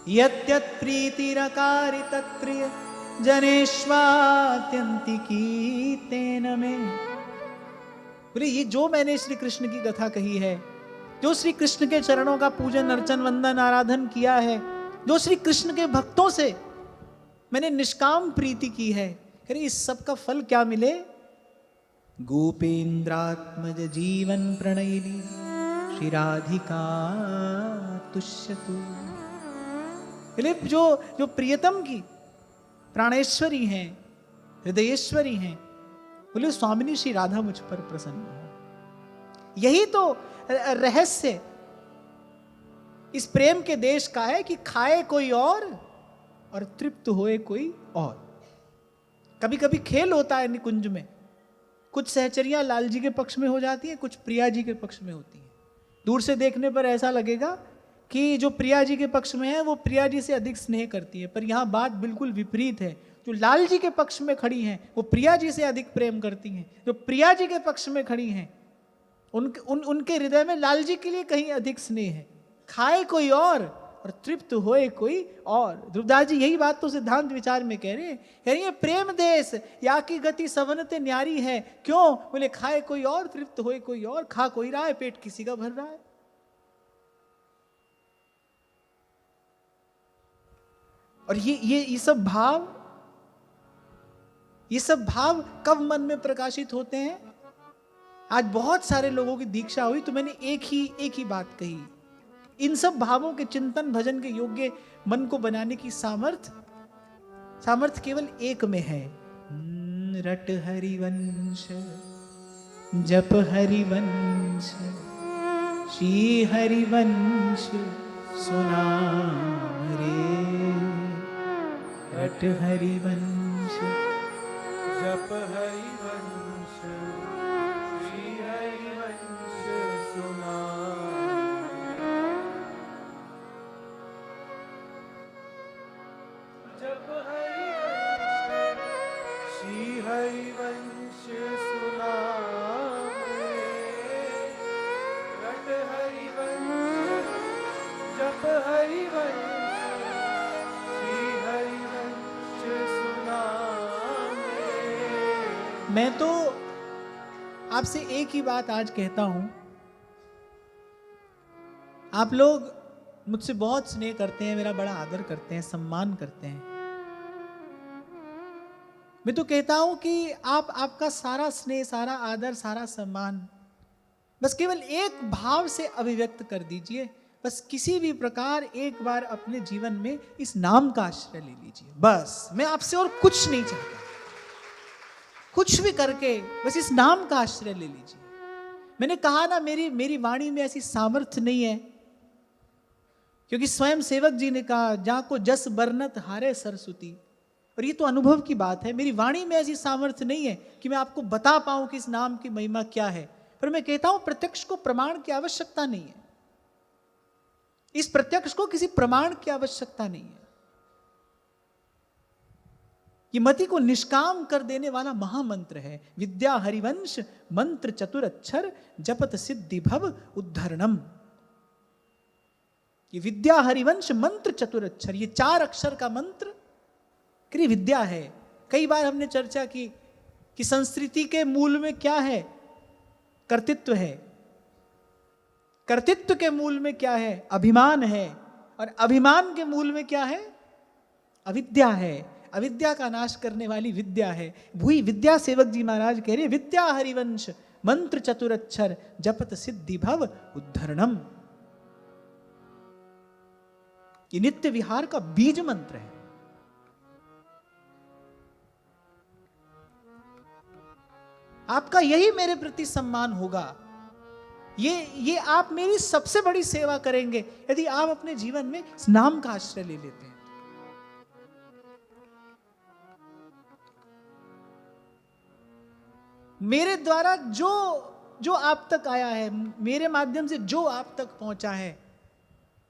यद्यत् प्रीतिरकारि तत्प्रिय जनेष्वात्यंतिकी तेन में। बोले ये जो मैंने श्री कृष्ण की कथा कही है, जो श्री कृष्ण के चरणों का पूजन अर्चन वंदन आराधन किया है, जो श्री कृष्ण के भक्तों से मैंने निष्काम प्रीति की है, अरे इस सब का फल क्या मिले? गोपेन्द्रात्मज जीवन प्रणयिनी श्री राधिका तुष्यतु। जो प्रियतम की प्राणेश्वरी हैं, हृदयेश्वरी हैं, बोले स्वामिनी श्री राधा मुझ पर प्रसन्न हो। यही तो रहस्य इस प्रेम के देश का है कि खाए कोई और तृप्त होए कोई और। कभी कभी खेल होता है निकुंज में, कुछ सहचरियां लाल जी के पक्ष में हो जाती हैं, कुछ प्रिया जी के पक्ष में होती हैं। दूर से देखने पर ऐसा लगेगा कि जो प्रिया जी के पक्ष में है वो प्रिया जी से अधिक स्नेह करती है, पर यहाँ बात बिल्कुल विपरीत है। जो लाल जी के पक्ष में खड़ी हैं वो प्रिया जी से अधिक प्रेम करती हैं, जो प्रिया जी के पक्ष में खड़ी हैं उनके हृदय में लाल जी के लिए कहीं अधिक स्नेह है। खाए कोई और और तृप्त होए कोई और। ध्रुवदास जी यही बात तो सिद्धांत विचार में कह रहे हैं प्रेम देश या की गति सवनते न्यारी है। क्यों? बोले खाए कोई और, तृप्त होए कोई और, खा कोई रहा है, पेट किसी का भर रहा है। और ये सब भाव कब मन में प्रकाशित होते हैं? आज बहुत सारे लोगों की दीक्षा हुई तो मैंने एक ही बात कही, इन सब भावों के चिंतन भजन के योग्य मन को बनाने की सामर्थ केवल एक में है। रट हरिवंश जप हरिवंश श्री हरिवंश सुना रे। रट हरिवंश जप हरिवंश श्री हरिवंश सुना। जप हरिवंश श्री हरिवंश सुना। रट हरिवंश जप हरिवंश श्री हरिवंश सुना। मैं तो आपसे एक ही बात आज कहता हूं, आप लोग मुझसे बहुत स्नेह करते हैं, मेरा बड़ा आदर करते हैं, सम्मान करते हैं। मैं तो कहता हूं कि आपका सारा स्नेह, सारा आदर, सारा सम्मान बस केवल एक भाव से अभिव्यक्त कर दीजिए। बस किसी भी प्रकार एक बार अपने जीवन में इस नाम का आश्रय ले लीजिए। बस मैं आपसे और कुछ नहीं चाहता, कुछ भी करके बस इस नाम का आश्रय ले लीजिए। मैंने कहा ना, मेरी वाणी में ऐसी सामर्थ्य नहीं है, क्योंकि स्वयं सेवक जी ने कहा जा को जस बरनत हारे सरस्वती। और ये तो अनुभव की बात है, मेरी वाणी में ऐसी सामर्थ्य नहीं है कि मैं आपको बता पाऊं कि इस नाम की महिमा क्या है। पर मैं कहता हूं प्रत्यक्ष को प्रमाण की आवश्यकता नहीं है, इस प्रत्यक्ष को किसी प्रमाण की आवश्यकता नहीं है। ये मति को निष्काम कर देने वाला महामंत्र है। विद्या हरिवंश मंत्र चतुर अक्षर जपत सिद्धि भव उद्धरणम। ये विद्या हरिवंश मंत्र चतुर अक्षर, ये 4 अक्षर का मंत्र क्रिय विद्या है। कई बार हमने चर्चा की कि संस्कृति के मूल में क्या है? कर्तृत्व है। कर्तृत्व के मूल में क्या है? अभिमान है। और अभिमान के मूल में क्या है? अविद्या है। अविद्या का नाश करने वाली विद्या है। वही विद्या सेवक जी महाराज कह रहे विद्या हरिवंश मंत्र चतुर अक्षर जपत सिद्धि भव उद्धरणम। ये नित्य विहार का बीज मंत्र है। आपका यही मेरे प्रति सम्मान होगा, ये आप मेरी सबसे बड़ी सेवा करेंगे यदि आप अपने जीवन में इस नाम का आश्रय ले लेते हैं। मेरे द्वारा जो आप तक आया है, मेरे माध्यम से जो आप तक पहुंचा है,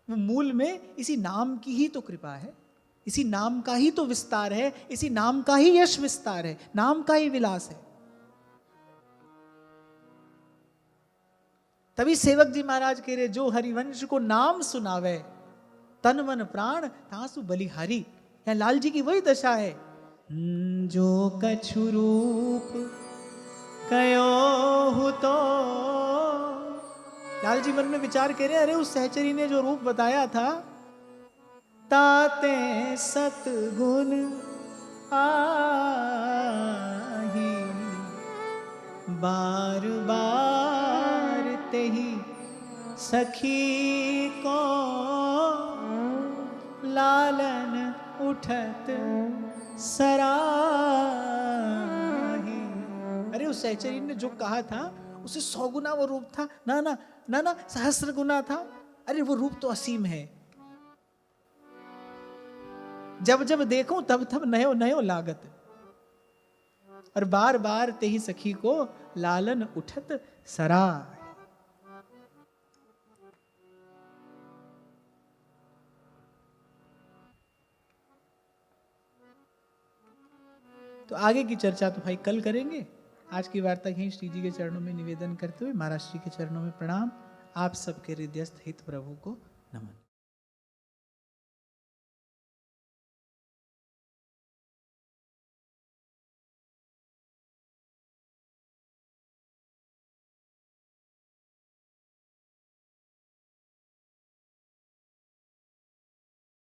वो मूल में इसी नाम की ही तो कृपा है, इसी नाम का ही तो विस्तार है, इसी नाम का ही यश विस्तार है, नाम का ही विलास है। तभी सेवक जी महाराज कह रहे जो हरिवंश को नाम सुनावे तन मन प्राण तासु बलिहारी। यहां लाल जी की वही दशा है। जो कछु रूप कयो हु तो, लाल जी मन में विचार कह रहे अरे उस सहचरी ने जो रूप बताया था, ताते सतगुण आही बार बार तेहि सखी को लालन उठत सराही। अरे उस सहचरी ने जो कहा था उसे 100 गुना वो रूप था, ना सहस्र गुना था। अरे वो रूप तो असीम है, जब जब देखूं तब तब नयो नयो लागत। और बार बार तेहि सखी को लालन उठत सराय। तो आगे की चर्चा तो भाई कल करेंगे। आज की वार्ता यहीं श्री जी के चरणों में निवेदन करते हुए महाराज श्री के चरणों में प्रणाम। आप सबके हृदयस्थ हित प्रभु को नमन।